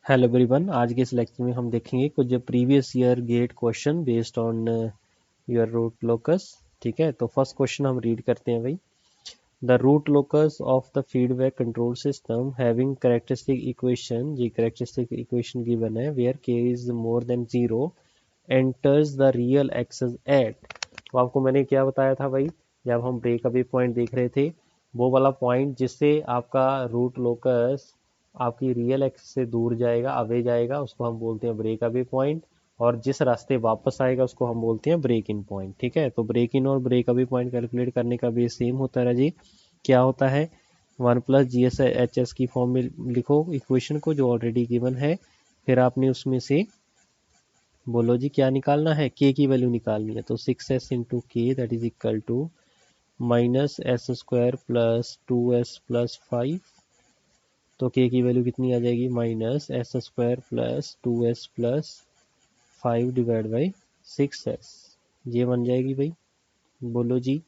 Hello everyone, आज के इस लेक्चर में हम देखेंगे कुछ previous year GATE question based on your root locus. ठीक है, तो फर्स्ट क्वेश्चन हम रीड करते हैं भाई। The root locus of the feedback control system having characteristic equation, G characteristic equation given है, where K is more than 0 enters the real axis at. तो आपको मैंने क्या बताया था भाई, जब हम ब्रेक अवे पॉइंट देख रहे थे, वो वाला पॉइंट जिससे आपका रूट लोकस आपकी रियल एक्सिस से दूर जाएगा, अवे जाएगा, उसको हम बोलते हैं ब्रेक अवे पॉइंट। और जिस रास्ते वापस आएगा उसको हम बोलते हैं ब्रेक इन पॉइंट। ठीक है, तो ब्रेक इन और ब्रेक अवे पॉइंट कैलकुलेट करने का भी सेम होता है जी। क्या होता है, 1+GSHS की फॉर्म में लिखो इक्वेशन को जो ऑलरेडी गिवन है, फिर आपने उसमें से बोलो जी क्या निकालना है, के की वैल्यू निकालनी है। तो 6s into K that is equal to -s² plus 2s plus 5। तो के की वैल्यू कितनी आ जाएगी, -s² plus 2s plus 5 divide by 6s। ये बन जाएगी भाई, बोलो जी।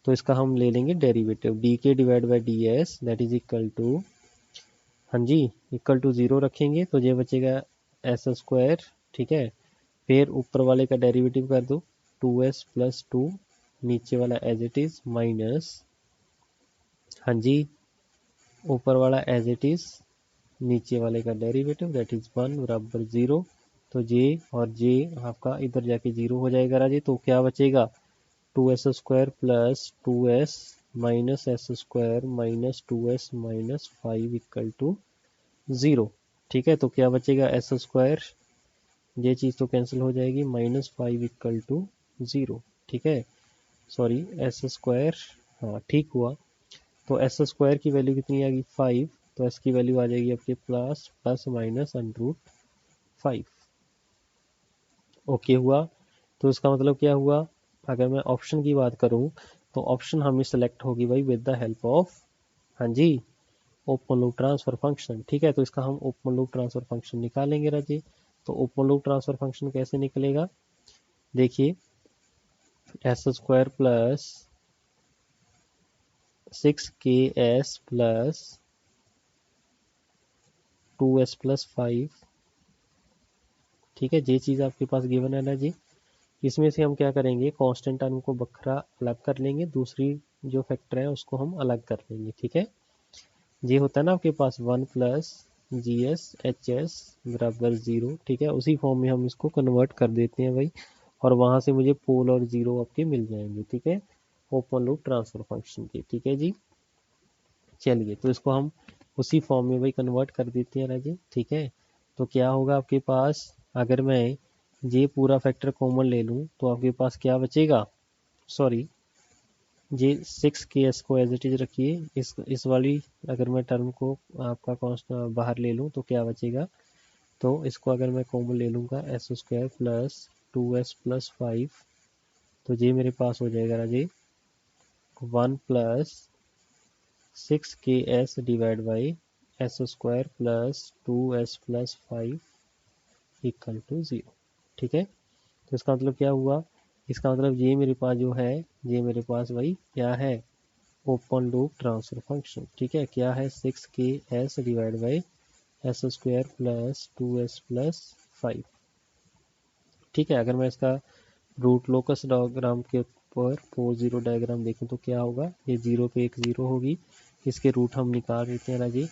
तो इसका हम ले लेंगे derivative, D K divide by D S that is equal to, हाँ जी, इक्वल टू 0 रखेंगे तो ये बचेगा s²। ठीक है, फिर ऊपर वाले का डेरिवेटिव कर दो, 2s प्लस 2, नीचे वाला एज इट इज माइनस, हाँ जी, ऊपर वाला एज इट इज, नीचे वाले का डेरिवेटिव दैट इज 1 बराबर 0। तो जे और जे आपका इधर जाके 0 हो जाएगा राजे। तो क्या बचेगा, 2s² plus 2s minus s² minus 2s minus 5 equal to 0। ठीक है, तो क्या बचेगा, s², ये चीज़ तो कैंसिल हो जाएगी, -5 इक्वल टू 0। ठीक है, सॉरी s², हाँ ठीक हुआ। तो s² की वैल्यू कितनी आ गई, 5। तो s की वैल्यू आ जाएगी आपके प्लस प्लस माइनस √5। ओके हुआ। तो इसका मतलब क्या हुआ, अगर मैं ऑप्शन की बात करूं तो ऑप्शन हमें सेलेक्ट होगी भाई विद द हेल्प ऑफ, हाँ जी, ओपन लूप ट्रांसफर फंक्शन। ठीक है, तो इसका हम ओपन लूप ट्रांसफर फंक्शन निकालेंगे राजे। तो ओपन लूप ट्रांसफर फंक्शन कैसे निकलेगा, देखिए, s² plus 6ks plus 2s plus 5। ठीक है, ये चीज़ आपके पास गिवन है ना जी। इसमें से हम क्या करेंगे, कांस्टेंट टर्म को बखरा अलग कर लेंगे, दूसरी जो फैक्टर है उसको हम अलग कर लेंगे। ठीक है, ये होता है ना आपके पास 1+GSHS बराबर 0। ठीक है, उसी फॉर्म में हम इसको कन्वर्ट कर देते हैं भाई, और वहाँ से मुझे पोल और जीरो आपके मिल जाएंगे। ठीक है, ओपन लूप ट्रांसफर फंक्शन के। ठीक है जी, चलिए तो इसको हम उसी फॉर्म में भाई कन्वर्ट कर देते हैं राजे। ठीक है, तो क्या होगा आपके पास, अगर मैं ये पूरा फैक्टर कॉमन ले लूँ तो आपके पास क्या बचेगा, सॉरी, ये 6ks को एज इट इज रखिए, इस वाली अगर मैं टर्म को आपका कॉन्स्टेंट बाहर ले लूँ तो क्या बचेगा, तो इसको अगर मैं कॉमन ले लूँगा s² प्लस 2s प्लस 5, तो ये मेरे पास हो जाएगा राजे 1 plus 6ks divide by s² plus 2s plus 5 equal to 0। ठीक है, तो इसका मतलब क्या हुआ, इसका मतलब ये मेरे पास जो है, ये मेरे पास वही क्या है, ओपन लूप ट्रांसफर फंक्शन। ठीक है, क्या है, 6ks divide by s² plus 2s plus 5। ठीक है, अगर मैं इसका रूट लोकस डायग्राम के ऊपर 4 0 डायग्राम देखें तो क्या होगा, ये 0 पे एक 0 होगी, इसके रूट हम निकाल देते हैं राजी,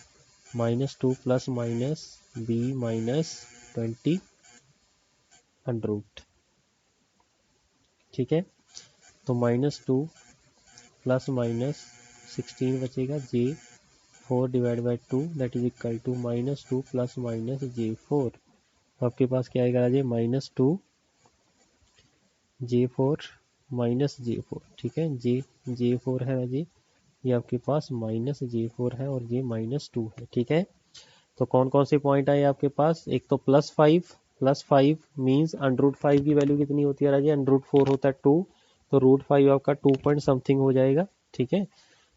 -2 plus minus b minus 20 under root. ठीक है, तो -2 प्लस माइनस 16 बचेगा, j4 divide by 2 that is equal to -2 plus minus j4। तो आपके पास क्या आएगा राजे, -2 j4 माइनस j4। ठीक है, j4 है राजे, ये आपके पास -j4 है और ये -2 है। ठीक है, तो कौन कौन से पॉइंट आए आपके पास, एक तो +5 मीन्स √5 की वैल्यू कितनी होती है राजे, √4 होता है 2, तो √5 आपका 2 पॉइंट समथिंग हो जाएगा। ठीक है,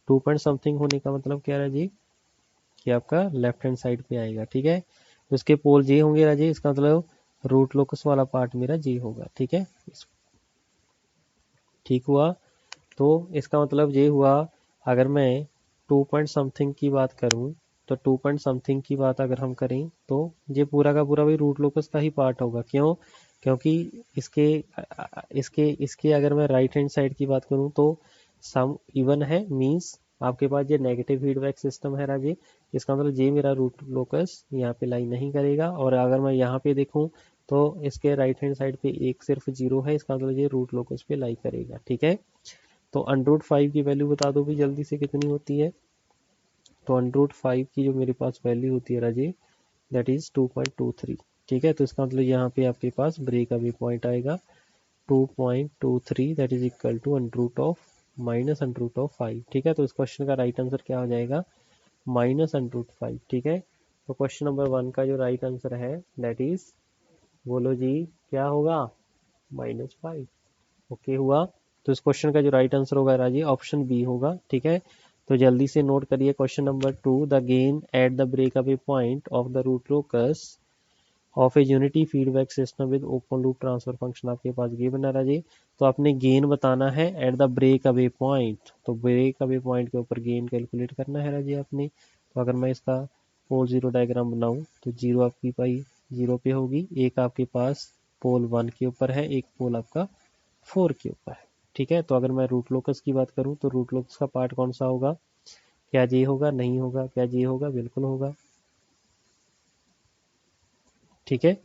2 पॉइंट समथिंग होने का मतलब क्या है राजे, कि आपका लेफ्ट हैंड साइड पे आएगा। ठीक है, तो इसके पोल जे होंगे राजे, इसका मतलब रूट लोकस वाला पार्ट मेरा जे होगा। ठीक है, ठीक हुआ। तो इसका मतलब ये हुआ, अगर मैं 2 पॉइंट समथिंग की बात करूं तो 2 पॉइंट समथिंग की बात अगर हम करें तो ये पूरा का पूरा भाई रूट लोकस का ही पार्ट होगा। क्यों? क्योंकि इसके इसके इसके अगर मैं राइट हैंड साइड की बात करूं तो सम इवन है, मींस आपके पास ये नेगेटिव फीडबैक सिस्टम है राजे, इसका मतलब ये मेरा रूट लोकस यहाँ पे लाई नहीं करेगा। और अगर मैं यहाँ पे देखूं तो इसके राइट हैंड साइड पे एक सिर्फ जीरो है, इसका मतलब ये रूट लोकस पे लाई करेगा। ठीक है, तो अंडरूट 5 की वैल्यू बता दो भी जल्दी से कितनी होती है। तो अंडरूट 5 की जो मेरे पास वैल्यू होती है राजे दैट इज 2.23। ठीक है, तो इसका मतलब यहाँ पे आपके पास ब्रेक अवे पॉइंट आएगा 2.23 that is equal to under root of minus under root of 5। ठीक है, तो इस क्वेश्चन का राइट आंसर क्या हो जाएगा, माइनस अंडरूट 5। ठीक है, तो क्वेश्चन नंबर 1 का जो राइट आंसर है दैट इज, बोलो जी क्या होगा, -5। ओके हुआ, तो इस क्वेश्चन का जो राइट आंसर होगा राजी ऑप्शन बी होगा। ठीक है, तो जल्दी से नोट करिए question number 2, the gain at the break away point of the root locus of a unity feedback system with open loop transfer function आपके पास गिवन है राजी। तो आपने गेन बताना है at the break away point, तो ब्रेक अवे पॉइंट के ऊपर गेन कैलकुलेट करना है राजी आपने। तो अगर मैं इसका पोल जीरो डायग्राम बनाऊं तो जीरो आपकी पाई जीरो पे होगी, एक आपके पास पोल 1 के ऊपर है, एक पोल आपका 4 के ऊपर है। ठीक है, तो अगर मैं रूट लोकस की बात करूं तो रूट लोकस का पार्ट कौन सा होगा, क्या जे होगा, नहीं होगा, क्या जे होगा, बिल्कुल होगा। ठीक है,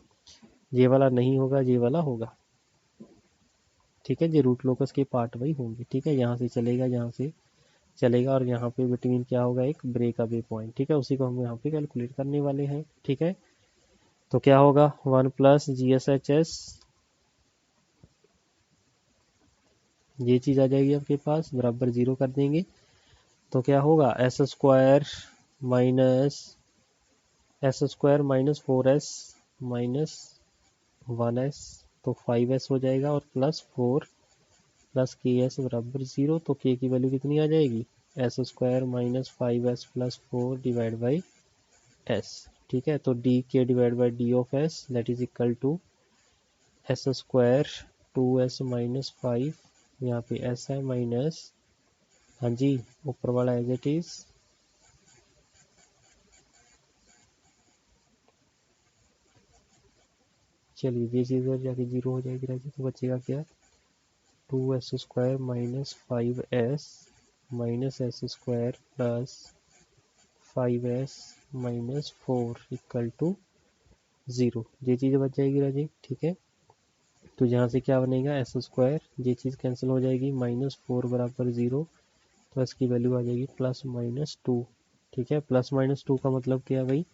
ये वाला नहीं होगा, ये वाला होगा। ठीक है, ये रूट लोकस के पार्ट वही होंगे। ठीक है, यहाँ से चलेगा, यहाँ से चलेगा, और यहाँ पे बिटवीन क्या होगा, एक ब्रेक अवे पॉइंट। ठीक है, उसी को हम यहाँ पे कैलकुलेट करने वाले हैं। ठीक है, तो क्या होगा 1 प्लस GSHS, ये चीज आ जाएगी आपके पास, बराबर जीरो कर देंगे। तो क्या होगा S minus 4S minus 1S, तो 5S हो जाएगा, और प्लस 4 प्लस KS बराबर जीरो। तो K की वैल्यू कितनी आ जाएगी, S² minus 5S plus 4 divide by S। ठीक है, तो DK divide by D of S that is equal to S² 2S minus 5, यहाँ पे S है माइनस, हाँ जी ऊपर वाला एज इट इज, चलिए ये चीज और जाके जीरो हो जाएगी राजी, तो बचेगा क्या 2S² minus 5S minus S² plus 5S minus 4 equal to zero, ये चीज बच जाएगी राजी। ठीक है, तो यहाँ से क्या बनेगा S², ये चीज कैंसिल हो जाएगी, -4 बराबर जीरो, तो इसकी वैल्यू आ जाएगी +-2। ठीक है, +-2 का मतलब क्या है भाई,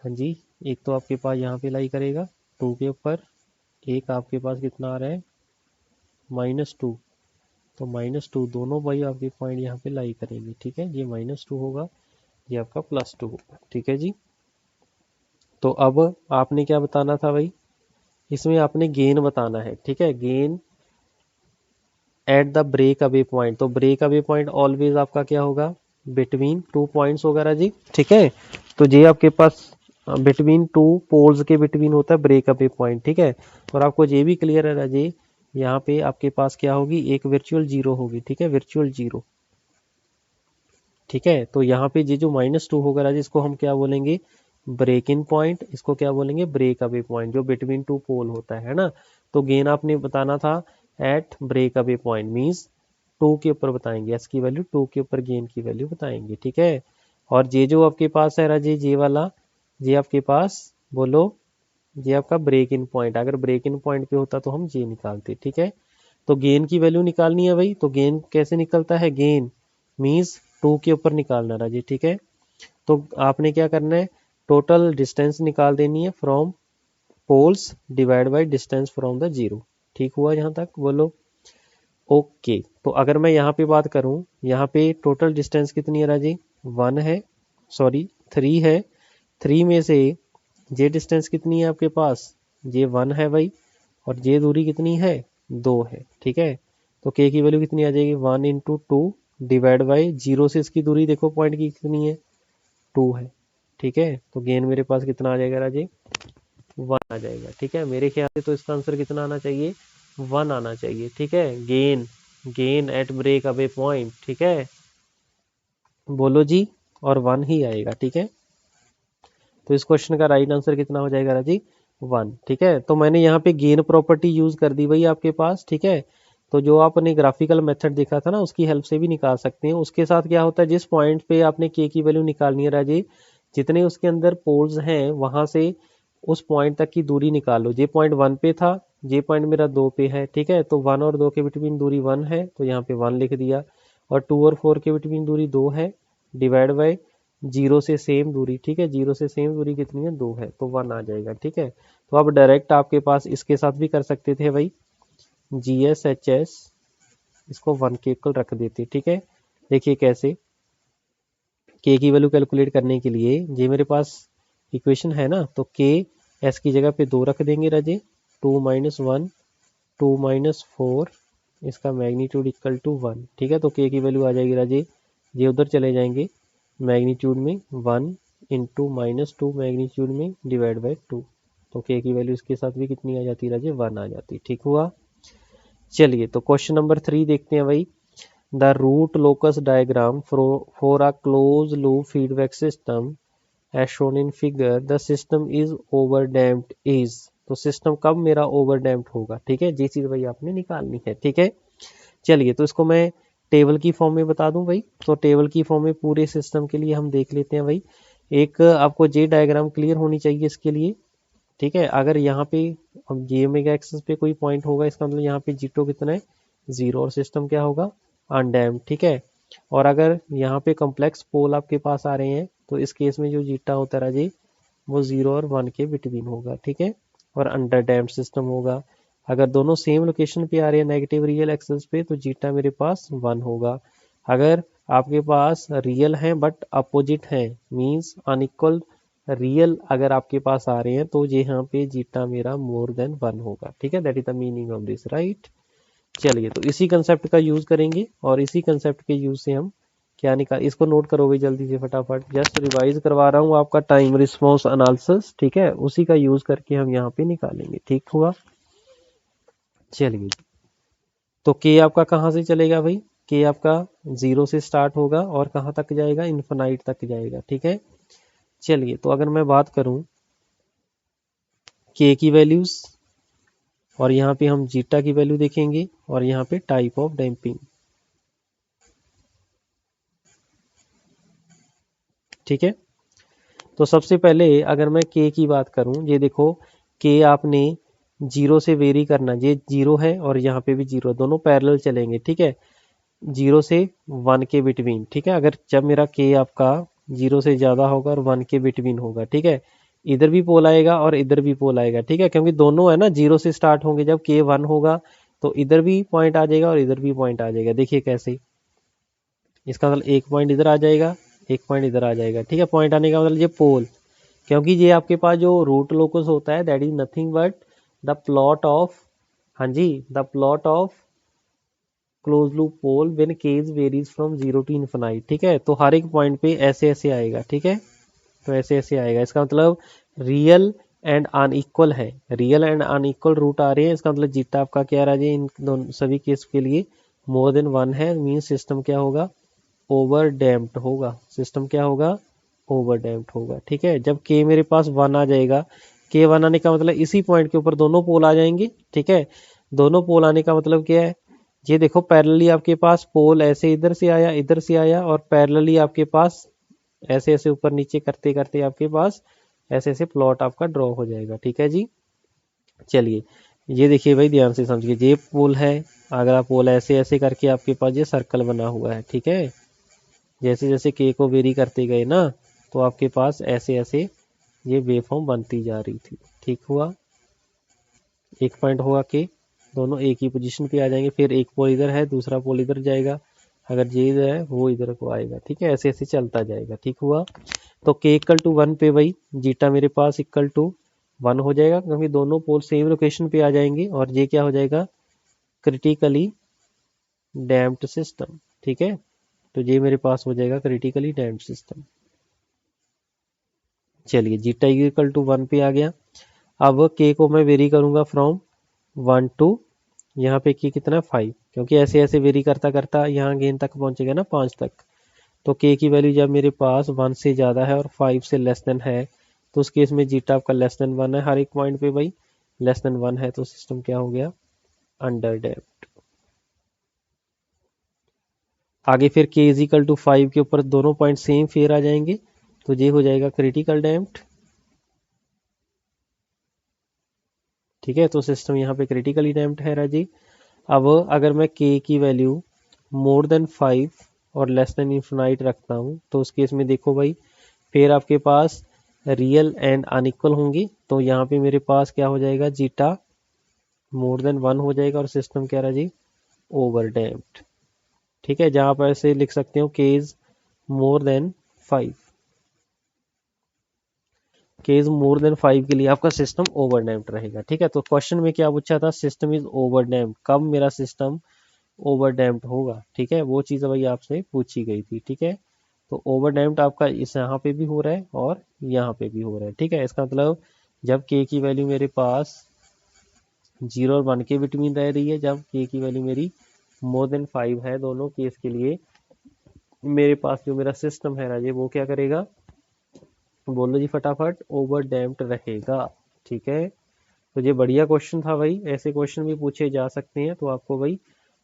हाँ जी, एक तो आपके पास यहाँ पे लाई करेगा 2 के ऊपर, एक आपके पास कितना आ रहा है -2, तो -2 दोनों भाई आपके पॉइंट यहाँ पे लाई करेंगे। ठीक है, ये -2 होगा, ये आपका +2 होगा। ठीक है जी, तो अब आपने क्या बताना था भाई, इसमें आपने गेन बताना है। ठीक है, gain at the break away point, तो ब्रेक अवे पॉइंट ऑलवेज आपका क्या होगा, बिटवीन 2 पॉइंट्स वगैरह जी। ठीक है, तो ये आपके पास बिटवीन 2 पोल्स के बिटवीन होता है ब्रेक अवे पॉइंट। ठीक है, और आपको ये भी क्लियर है राजे, यहाँ पे आपके पास क्या होगी, एक वर्चुअल जीरो होगी। ठीक है, वर्चुअल जीरो। ठीक है, तो यहाँ पे ये जो -2 होगा राजे, इसको हम क्या बोलेंगे, ब्रेक इन पॉइंट, इसको क्या बोलेंगे, ब्रेक अवे पॉइंट, जो बिटवीन 2 पोल होता है ना। तो गेन आपने बताना था at break away point, means 2 के ऊपर बताएंगे, एस की वैल्यू 2 के ऊपर गेन की वैल्यू बताएंगे। ठीक है, और ये जो आपके पास है राजे, ये वाला, ये आपके पास, बोलो, ये आपका ब्रेक इन पॉइंट, अगर ब्रेक इन पॉइंट पे होता तो हम ये निकालते। ठीक है, तो गेन की वैल्यू निकालनी है भाई, तो गेन कैसे निकलता है, गेन मीन्स 2 के ऊपर निकालना राजे। ठीक है, तो आपने क्या करना है, टोटल डिस्टेंस निकाल देनी है from poles divide by distance from the zero. ठीक हुआ यहाँ तक, बोलो ओके। तो अगर मैं यहाँ पे बात करूँ, यहाँ पे टोटल डिस्टेंस कितनी है राजी, 1 है, सॉरी 3 है, 3 में से ये डिस्टेंस कितनी है आपके पास, ये 1 है भाई, और ये दूरी कितनी है, 2 है। ठीक है, तो k की वैल्यू कितनी आ जाएगी, 1 इंटू 2 डिवाइड बाई जीरो से इसकी दूरी देखो पॉइंट की कितनी है, 2 है। ठीक है, तो गेन मेरे पास कितना आ जाएगा राजे, 1 आ जाएगा। ठीक है, मेरे ख्याल से तो इसका आंसर कितना आना चाहिए, 1 आना चाहिए। ठीक है, gain, gain at break away point. ठीक है, बोलो जी और 1 ही आएगा। ठीक है, तो इस क्वेश्चन का राइट आंसर कितना हो जाएगा राजी? 1। ठीक है, तो मैंने यहाँ पे गेन प्रॉपर्टी यूज कर दी भाई आपके पास। ठीक है, तो जो आपने ग्राफिकल मेथड देखा था ना, उसकी हेल्प से भी निकाल सकते हैं। उसके साथ क्या होता है, जिस पॉइंट पे आपने के की वैल्यू निकालनी है राजी, जितने उसके अंदर पोल्स हैं वहां से उस पॉइंट तक की दूरी निकाल लो। ये पॉइंट 1 पे था, ये पॉइंट मेरा 2 पे है। ठीक है, तो 1 और 2 के बिटवीन दूरी 1 है, तो यहाँ पे 1 लिख दिया। और 2 और 4 के बिटवीन दूरी 2 है, डिवाइड बाय 0 से सेम दूरी। ठीक है, 0 से सेम दूरी कितनी है? 2 है, तो 1 आ जाएगा। ठीक है, तो अब डायरेक्ट आपके पास इसके साथ भी कर सकते थे भाई, GSHS इसको 1 के इक्वल रख देते। ठीक है, देखिए कैसे, के की वैल्यू कैलकुलेट करने के लिए ये मेरे पास इक्वेशन है ना, तो के एस की जगह पे 2 रख देंगे राजे। 2 - 1 2 - 4 इसका मैग्नीट्यूड इक्वल टू 1। ठीक है, तो के की वैल्यू आ जाएगी राजे, ये उधर चले जाएंगे मैग्नीट्यूड में 1 इंटू -2 मैग्नीट्यूड में डिवाइड बाई 2, तो के की वैल्यू इसके साथ भी कितनी आ जाती है राजे? 1 आ जाती। ठीक हुआ। चलिए, तो क्वेश्चन नंबर 3 देखते हैं भाई। The root locus diagram for a close loop feedback system as shown in figure, the system is over damped is. तो सिस्टम कब मेरा ओवर डैम्प्ड होगा? ठीक है, ये चीज भाई आपने निकालनी है। ठीक है, चलिए, तो इसको मैं टेबल की फॉर्म में बता दूं भाई। तो टेबल की फॉर्म में पूरे सिस्टम के लिए हम देख लेते हैं भाई। एक आपको जे डायग्राम क्लियर होनी चाहिए इसके लिए। ठीक है, अगर यहाँ पे अब जे ओमेगा एक्सिस पे कोई पॉइंट होगा, इसका मतलब यहाँ पे जीटो कितना है? 0, और सिस्टम क्या होगा? अनडैम्ड। ठीक है, और अगर यहाँ पे कॉम्प्लेक्स पोल आपके पास आ रहे हैं, तो इस केस में जो जीटा होता है राजी, वो 0 और 1 के बिटवीन होगा। ठीक है, और अंडर डैम्ड सिस्टम होगा। अगर दोनों सेम लोकेशन पे आ रहे हैं नेगेटिव रियल एक्सिस पे, तो जीटा मेरे पास 1 होगा। अगर आपके पास रियल हैं बट अपोजिट हैं, मींस अनइक्वल रियल अगर आपके पास आ रहे हैं, तो ये यहाँ पे जीटा मेरा मोर देन 1 होगा। ठीक है, that is the meaning of this, right. चलिए, तो इसी कंसेप्ट का यूज करेंगे, और इसी कंसेप्ट के यूज से हम क्या निकाल, इसको नोट करोगे जल्दी से फटाफट, जस्ट रिवाइज करवा रहा हूँ आपका टाइम रिस्पॉन्स एनालिसिस। ठीक है, उसी का यूज करके हम यहाँ पे निकालेंगे। ठीक हुआ। चलिए, तो के आपका कहाँ से चलेगा भाई? के आपका 0 से स्टार्ट होगा और कहाँ तक जाएगा? इन्फिनाइट तक जाएगा। ठीक है, चलिए, तो अगर मैं बात करूं के की वैल्यूज, और यहाँ पे हम जीटा की वैल्यू देखेंगे, और यहाँ पे टाइप ऑफ डैम्पिंग। ठीक है, तो सबसे पहले अगर मैं के की बात करूं, ये देखो के आपने 0 से वेरी करना, ये 0 है और यहाँ पे भी 0, दोनों पैरेलल चलेंगे। ठीक है, 0 से 1 के बिटवीन। ठीक है, अगर जब मेरा के आपका 0 से ज़्यादा होगा और 1 के बिटवीन होगा, ठीक है, इधर भी पोल आएगा और इधर भी पोल आएगा। ठीक है, क्योंकि दोनों है ना 0 से स्टार्ट होंगे। जब के 1 होगा तो इधर भी पॉइंट आ जाएगा और इधर भी पॉइंट आ जाएगा। देखिए कैसे, इसका मतलब एक पॉइंट इधर आ जाएगा, एक पॉइंट इधर आ जाएगा। ठीक है, पॉइंट आने का मतलब ये पोल, क्योंकि ये आपके पास जो रूट लोकस होता है that is nothing but the plot of, हाँ जी, the plot of close loop pole when k varies from 0 to infinite. ठीक है, तो हर एक पॉइंट पे ऐसे ऐसे आएगा। ठीक है, तो ऐसे ऐसे आएगा, इसका मतलब रियल एंड अनइक्वल है, रियल एंड अनइक्वल रूट आ रहे हैं। इसका मतलब जीटा आपका क्या रहा है इन दोनों सभी केस के लिए? मोर देन 1 है, मीन सिस्टम क्या होगा? ओवर डैम्प्ड होगा। सिस्टम क्या होगा? ओवर डैम्प्ड होगा। ठीक है, जब के मेरे पास 1 आ जाएगा, के 1 आने का मतलब इसी पॉइंट के ऊपर दोनों पोल आ जाएंगे। ठीक है, दोनों पोल आने का मतलब क्या है? ये देखो पैरेलली आपके पास पोल ऐसे इधर से आया, इधर से आया, और पैरेलली आपके पास ऐसे ऐसे ऊपर नीचे करते करते आपके पास ऐसे ऐसे प्लॉट आपका ड्रॉ हो जाएगा। ठीक है जी, चलिए, ये देखिए भाई ध्यान से समझिए, ये पोल है, अगला पोल ऐसे ऐसे करके आपके पास ये सर्कल बना हुआ है। ठीक है, जैसे जैसे के को वेरी करते गए ना, तो आपके पास ऐसे ऐसे ये वेव फॉर्म बनती जा रही थी। ठीक हुआ, एक पॉइंट होगा के, दोनों एक ही पोजीशन पे आ जाएंगे, फिर एक पोल इधर है, दूसरा पोल इधर जाएगा, अगर ये इधर है वो इधर को आएगा। ठीक है, ऐसे ऐसे चलता जाएगा। ठीक हुआ, तो के इक्वल टू 1 पे भाई जीटा मेरे पास इक्वल टू 1 हो जाएगा, क्योंकि दोनों पोल सेम लोकेशन पे आ जाएंगे, और ये क्या हो जाएगा? Critically damped system. ठीक है, तो ये मेरे पास हो जाएगा क्रिटिकली डैम्प्ड सिस्टम। चलिए, जीटा इक्वल टू 1 पे आ गया। अब के को मैं वेरी करूंगा फ्रॉम 1 टू, यहाँ पे की कितना है 5, क्योंकि ऐसे ऐसे वेरी करता करता यहाँ गेन तक पहुंचेगा ना 5 तक। तो के की वैल्यू जब मेरे पास 1 से ज़्यादा है और 5 से लेस देन है, तो उस केस में जीटा आपका लेस देन 1 है हर एक पॉइंट पे भाई, लेस देन 1 है तो सिस्टम क्या हो गया, अंडर डैम्प्ड। आगे फिर के इज इक्वल टू 5 के ऊपर दोनों पॉइंट सेम फेयर आ जाएंगे, तो ये हो जाएगा क्रिटिकल डैम्प्ड। ठीक है, तो सिस्टम यहाँ पे क्रिटिकली डैम्प्ड है राजी। अब अगर मैं के की वैल्यू मोर देन 5 और लेस देन इन्फिनाइट रखता हूँ, तो उस केस में देखो भाई, फिर आपके पास रियल एंड अनइक्वल होंगी, तो यहाँ पे मेरे पास क्या हो जाएगा, जीटा मोर देन 1 हो जाएगा और सिस्टम क्या रहा जी, ओवर डैम्प्ड। ठीक है, जहां पर ऐसे लिख सकते हो के इज मोर देन 5, के इज मोर देन 5 के लिए आपका सिस्टम ओवर डैम्प्ड रहेगा। ठीक है, तो क्वेश्चन में क्या पूछा था, सिस्टम इज ओवर डैम्प्ड, कब मेरा सिस्टम ओवर डैम्प्ड होगा। ठीक है, वो चीज़ भाई आपसे पूछी गई थी। ठीक है, तो ओवर डैम्प्ड आपका इस यहाँ पे भी हो रहा है और यहाँ पे भी हो रहा है। ठीक है, इसका मतलब जब के की वैल्यू मेरे पास 0 और 1 के बिटवीन रह रही है, जब के की वैल्यू मेरी मोर देन 5 है, दोनों केस के लिए मेरे पास जो मेरा सिस्टम है राजे, वो क्या करेगा, बोलो जी फटाफट, ओवर डैम्प्ड रहेगा। ठीक है, तो ये बढ़िया क्वेश्चन था भाई, ऐसे क्वेश्चन भी पूछे जा सकते हैं, तो आपको भाई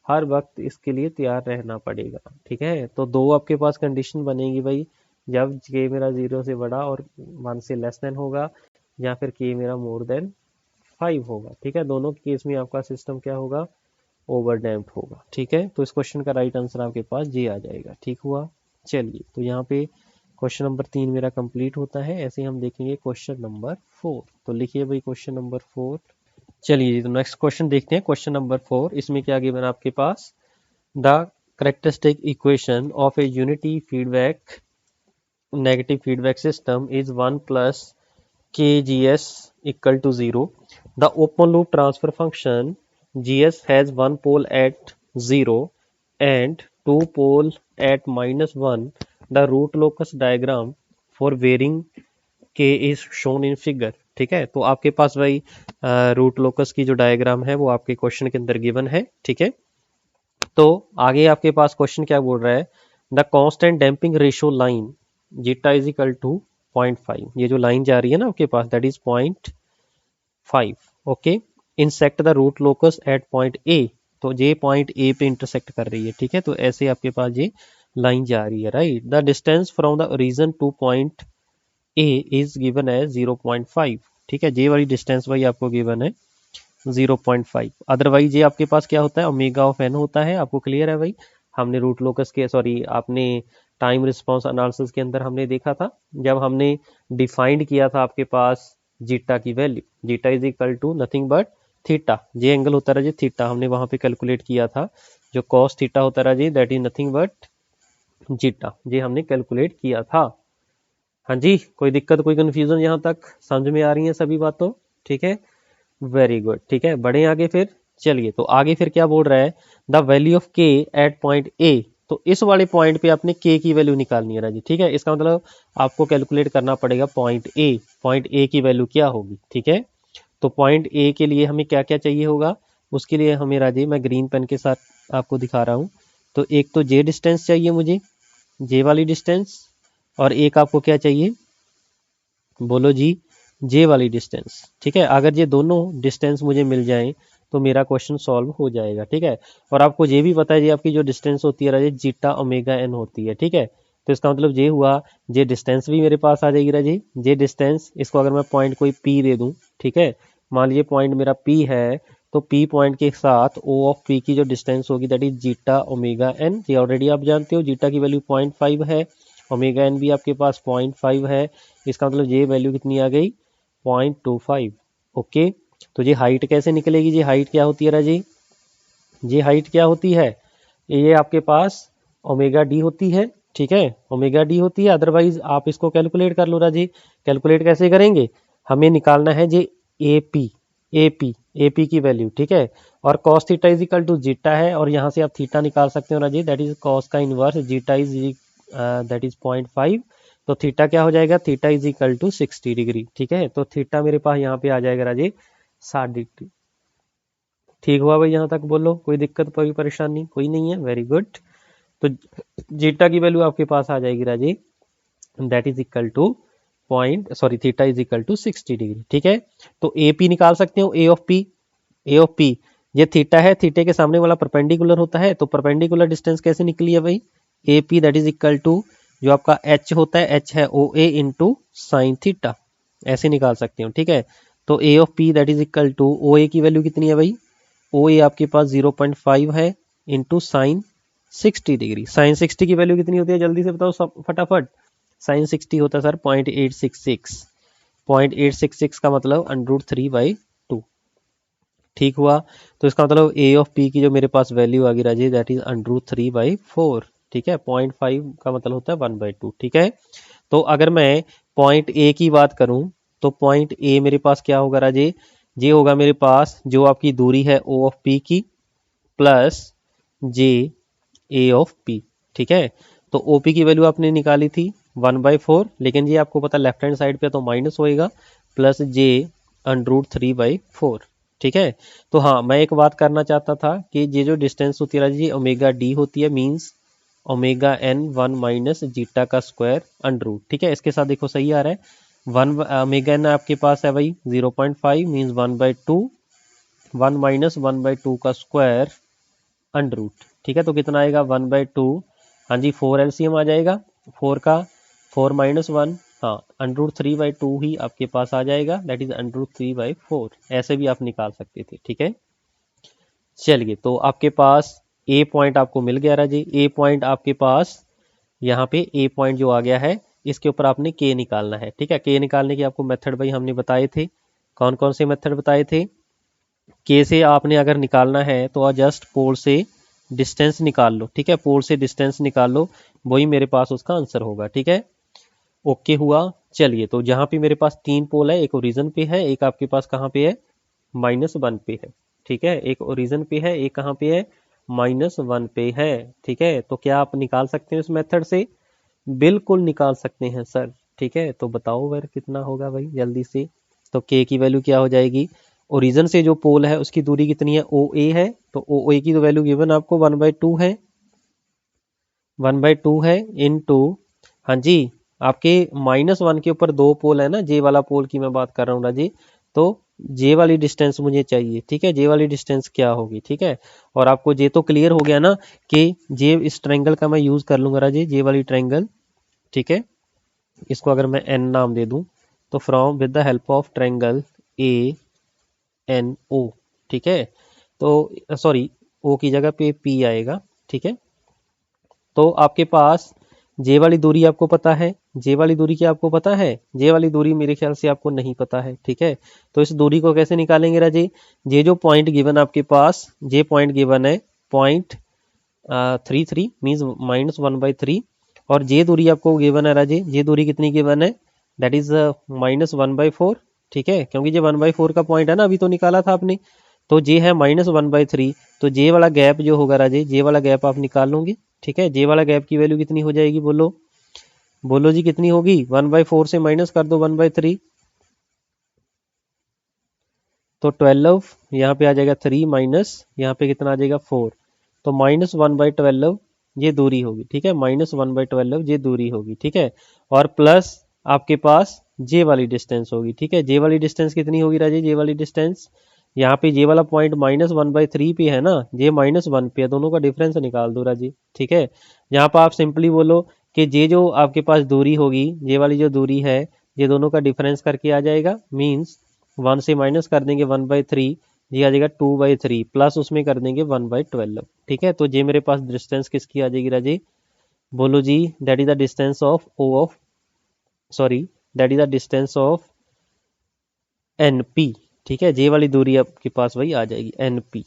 हर वक्त इसके लिए तैयार रहना पड़ेगा। ठीक है, तो दो आपके पास कंडीशन बनेगी भाई, जब के मेरा 0 से बड़ा और 1 से लेस देन होगा, या फिर के मेरा मोर देन 5 होगा। ठीक है, दोनों केस में आपका सिस्टम क्या होगा, ओवर डैम्प्ड होगा। ठीक है, तो इस क्वेश्चन का राइट आंसर आपके पास जी आ जाएगा। ठीक हुआ, चलिए तो यहाँ पे क्वेश्चन नंबर 3 मेरा कंप्लीट होता है। ऐसे हम देखेंगे क्वेश्चन नंबर 4। तो लिखिए भाई क्वेश्चन नंबर 4। चलिए जी, तो नेक्स्ट क्वेश्चन देखते हैं, क्वेश्चन नंबर 4। इसमें क्या गिवन आपके पास, the characteristic equation of a unity feedback negative feedback system is 1 plus kgs equal to 0. The open loop transfer function gs has one pole at 0 and two pole at -1. The root locus diagram for varying k is shown in figure. ठीक है, तो आपके पास भाई root locus की जो diagram है वो आपके क्वेश्चन के अंदर गिवन है। ठीक है, तो आगे आपके पास क्वेश्चन क्या बोल रहा है, the constant damping ratio line zeta is equal to 0.5, ये जो लाइन जा रही है ना आपके पास, that is 0.5। Okay, intersect the root locus at point A, तो ये पॉइंट ए पे इंटरसेक्ट कर रही है। ठीक है, तो ऐसे आपके पास ये लाइन जा रही है, right. The distance from the origin to point A is given as 0.5। ठीक है, ये वाली डिस्टेंस भाई आपको गिवन है 0.5। अदरवाइज ये आपके पास क्या होता है, ओमेगा ऑफ एन होता है। आपको क्लियर है भाई, हमने रूट लोकस के सॉरी आपने टाइम रिस्पांस एनालिसिस के अंदर हमने देखा था, जब हमने डिफाइंड किया था आपके पास जीटा की value, zeta is equal to nothing but theta, जे एंगल होता रहा जी थीटा, हमने वहां पे कैलकुलेट किया था, जो कॉस थीटा होता रहा जी that is nothing but zeta, ये हमने कैलकुलेट किया था। हाँ जी, कोई दिक्कत कोई कंफ्यूजन यहाँ तक समझ में आ रही है सभी बातों। ठीक है, वेरी गुड। ठीक है, बढ़े आगे फिर। चलिए, तो आगे फिर क्या बोल रहा है, द वैल्यू ऑफ के एट पॉइंट ए, तो इस वाले पॉइंट पे आपने के की वैल्यू निकालनी है राजी। ठीक है, इसका मतलब आपको कैलकुलेट करना पड़ेगा पॉइंट ए की वैल्यू क्या होगी। ठीक है, तो पॉइंट ए के लिए हमें क्या क्या चाहिए होगा, उसके लिए हमें राजी मैं ग्रीन पेन के साथ आपको दिखा रहा हूँ। तो एक तो जे डिस्टेंस चाहिए मुझे, जे वाली डिस्टेंस, और एक आपको क्या चाहिए, बोलो जी, जे वाली डिस्टेंस। ठीक है, अगर ये दोनों डिस्टेंस मुझे मिल जाएं तो मेरा क्वेश्चन सॉल्व हो जाएगा। ठीक है, और आपको ये भी पता है जी आपकी जो डिस्टेंस होती है राजे जीटा ओमेगा एन होती है। ठीक है, तो इसका मतलब ये हुआ, ये डिस्टेंस भी मेरे पास आ जाएगी राजी, ये डिस्टेंस, इसको अगर मैं पॉइंट कोई पी दे दूं, ठीक है, मान लीजिए पॉइंट मेरा पी है, तो पी पॉइंट के साथ ओ ऑफ पी की जो डिस्टेंस होगी that is zeta omega N, ये ऑलरेडी आप जानते हो, जीटा की वैल्यू 0.5 है, ओमेगा एन भी आपके पास 0.5 है, इसका मतलब ये वैल्यू कितनी आ गई, 0.25। ओके, तो ये हाइट कैसे निकलेगी, ये हाइट क्या होती है राजी, ये हाइट क्या होती है, ये आपके पास ओमेगा डी होती है। ठीक है, ओमेगा डी होती है, अदरवाइज आप इसको कैलकुलेट कर लो राजी। कैलकुलेट कैसे करेंगे, हमें निकालना है जी ए पी की वैल्यू। ठीक है, और cos theta is equal to zeta है, और यहाँ से आप थीटा निकाल सकते हो राजी, दैट इज कॉस का inverse zeta is that is 0.5। तो थीटा क्या हो जाएगा, theta is equal to 60 degree. ठीक है, तो थीटा मेरे पास यहाँ पे आ जाएगा राजी 60 डिग्री। ठीक हुआ भाई, यहाँ तक बोलो, कोई दिक्कत कोई परेशानी कोई नहीं है, वेरी गुड। तो जीटा की वैल्यू आपके पास आ जाएगी राजे, that is equal to theta is equal to 60 degree. ठीक है, तो ए पी निकाल सकते हो, ए ऑफ पी ये थीटा है, थीटे के सामने वाला परपेंडिकुलर होता है, तो परपेंडिकुलर डिस्टेंस कैसे निकली है भाई, A P that is equal to जो आपका एच होता है, एच है O A into sine theta, ऐसे निकाल सकते हो। ठीक है, तो A of P that is equal to O A की वैल्यू कितनी है भाई, ओ ए आपके पास 0.5 है इंटू साइन 60 डिग्री। साइन 60 की वैल्यू कितनी होती है जल्दी से बताओ सब फटाफट, साइन 60 होता है सर 0.866, 0.866 का मतलब √3/2। ठीक हुआ, तो इसका मतलब ए ऑफ पी की जो मेरे पास वैल्यू आ गई राजेश दैट इज √3/4। ठीक है, 0.5 का मतलब होता है 1/2। ठीक है, तो अगर मैं पॉइंट ए की बात करूं तो पॉइंट ए मेरे पास क्या होगा राजे, ये होगा मेरे पास जो आपकी दूरी है ओ ऑफ पी की plus J A of P. ठीक है, तो ओ पी की वैल्यू आपने निकाली थी 1/4, लेकिन ये आपको पता लेफ्ट हैंड साइड पे तो माइनस होएगा, प्लस जे √3/4। ठीक है, तो हाँ मैं एक बात करना चाहता था कि ये जो डिस्टेंस होती है जी ओमेगा डी होती है, means omega N 1 minus zeta का स्क्वायर √। ठीक है, इसके साथ देखो सही आ रहा है, 1 ओमेगा एन आपके पास है भाई 0.5 मीन्स 1/2, 1 माइनस 1/2 का स्क्वायर √। ठीक है, तो कितना आएगा 1/2, हाँ जी 4 एलसीएम आ जाएगा, 4 का 4 माइनस 1, हाँ √3/2 ही आपके पास आ जाएगा, दैट इज √3/4, ऐसे भी आप निकाल सकते थे। ठीक है, चलिए तो आपके पास ए पॉइंट आपको मिल गया राजी, ए पॉइंट आपके पास यहाँ पे ए पॉइंट जो आ गया है इसके ऊपर आपने के निकालना है। ठीक है, के निकालने के आपको मेथड भाई हमने बताए थे, कौन कौन से मेथड बताए थे, के से आपने अगर निकालना है तो जस्ट पोल से डिस्टेंस निकाल लो। ठीक है, पोल से डिस्टेंस निकाल लो, वही मेरे पास उसका आंसर होगा। ठीक है, ओके हुआ। चलिए तो जहाँ पे मेरे पास 3 पोल है, एक ओरिजिन पे है, एक आपके पास कहाँ पे है -1 पे है। ठीक है, एक ओरिजिन पे है, एक कहाँ पे है -1 पे है। ठीक है, तो क्या आप निकाल सकते हैं इस मेथड से, बिल्कुल निकाल सकते हैं सर। ठीक है, तो बताओ फिर कितना होगा भाई जल्दी से, तो के की वैल्यू क्या हो जाएगी, ओरिजिन से जो पोल है उसकी दूरी कितनी है, ओ ए है, तो ओ ए की तो वैल्यू गिवन आपको 1/2 है, 1/2 है इनटू, हाँ जी आपके -1 के ऊपर 2 पोल है ना, जे वाला पोल की मैं बात कर रहा हूँ राजी, तो जे वाली डिस्टेंस मुझे चाहिए। ठीक है, जे वाली डिस्टेंस क्या होगी। ठीक है, और आपको जे तो क्लियर हो गया ना कि जे इस ट्रायंगल का मैं यूज कर लूंगा राजी, जे वाली ट्रायंगल। ठीक है, इसको अगर मैं एन नाम दे दूं तो from with the help of triangle A N O. ठीक है, तो सॉरी ओ की जगह पे पी आएगा। ठीक है, तो आपके पास जे वाली दूरी आपको पता है, जे वाली दूरी क्या आपको पता है, जे वाली दूरी मेरे ख्याल से आपको नहीं पता है। ठीक है, तो इस दूरी को कैसे निकालेंगे राजे, जे जो पॉइंट गिवन आपके पास, जे पॉइंट गिवन है 0.33 मीन्स -1/3, और जे दूरी आपको गिवन है राजे, जे दूरी कितनी गिवन है, दैट इज -1/4। ठीक है, क्योंकि जे 1/4 का पॉइंट है ना, अभी तो निकाला था आपने, तो जे है -1/3, तो जे वाला गैप जो होगा राजे, जे वाला गैप आप निकाल लोगे। ठीक है, जे वाला गैप की वैल्यू कितनी हो जाएगी, बोलो बोलो जी कितनी होगी, 1/4 से माइनस कर दो 1/3, तो 12 यहाँ पे आ जाएगा 3 माइनस यहाँ पे कितना आ जाएगा 4, तो -1/12 ये दूरी होगी। ठीक है, -1/12 ये दूरी होगी। ठीक है, और प्लस आपके पास जे वाली डिस्टेंस होगी। ठीक है, जे वाली डिस्टेंस कितनी होगी राजे, जे वाली डिस्टेंस यहाँ पे जे वाला पॉइंट -1/3 पे है ना, जे -1 पे है, दोनों का डिफरेंस निकाल दो राजी। ठीक है, यहाँ पर आप सिंपली बोलो कि जे जो आपके पास दूरी होगी, जे वाली जो दूरी है, ये दोनों का डिफरेंस करके आ जाएगा, मीन्स 1 से माइनस कर देंगे 1/3, ये आ जाएगा 2/3, प्लस उसमें कर देंगे 1/12। ठीक है, तो ये मेरे पास डिस्टेंस किसकी आ जाएगी राजी, बोलो जी, that is the distance of O of sorry that is the distance of N P. ठीक है, जे वाली दूरी आपके पास वही आ जाएगी एन पी।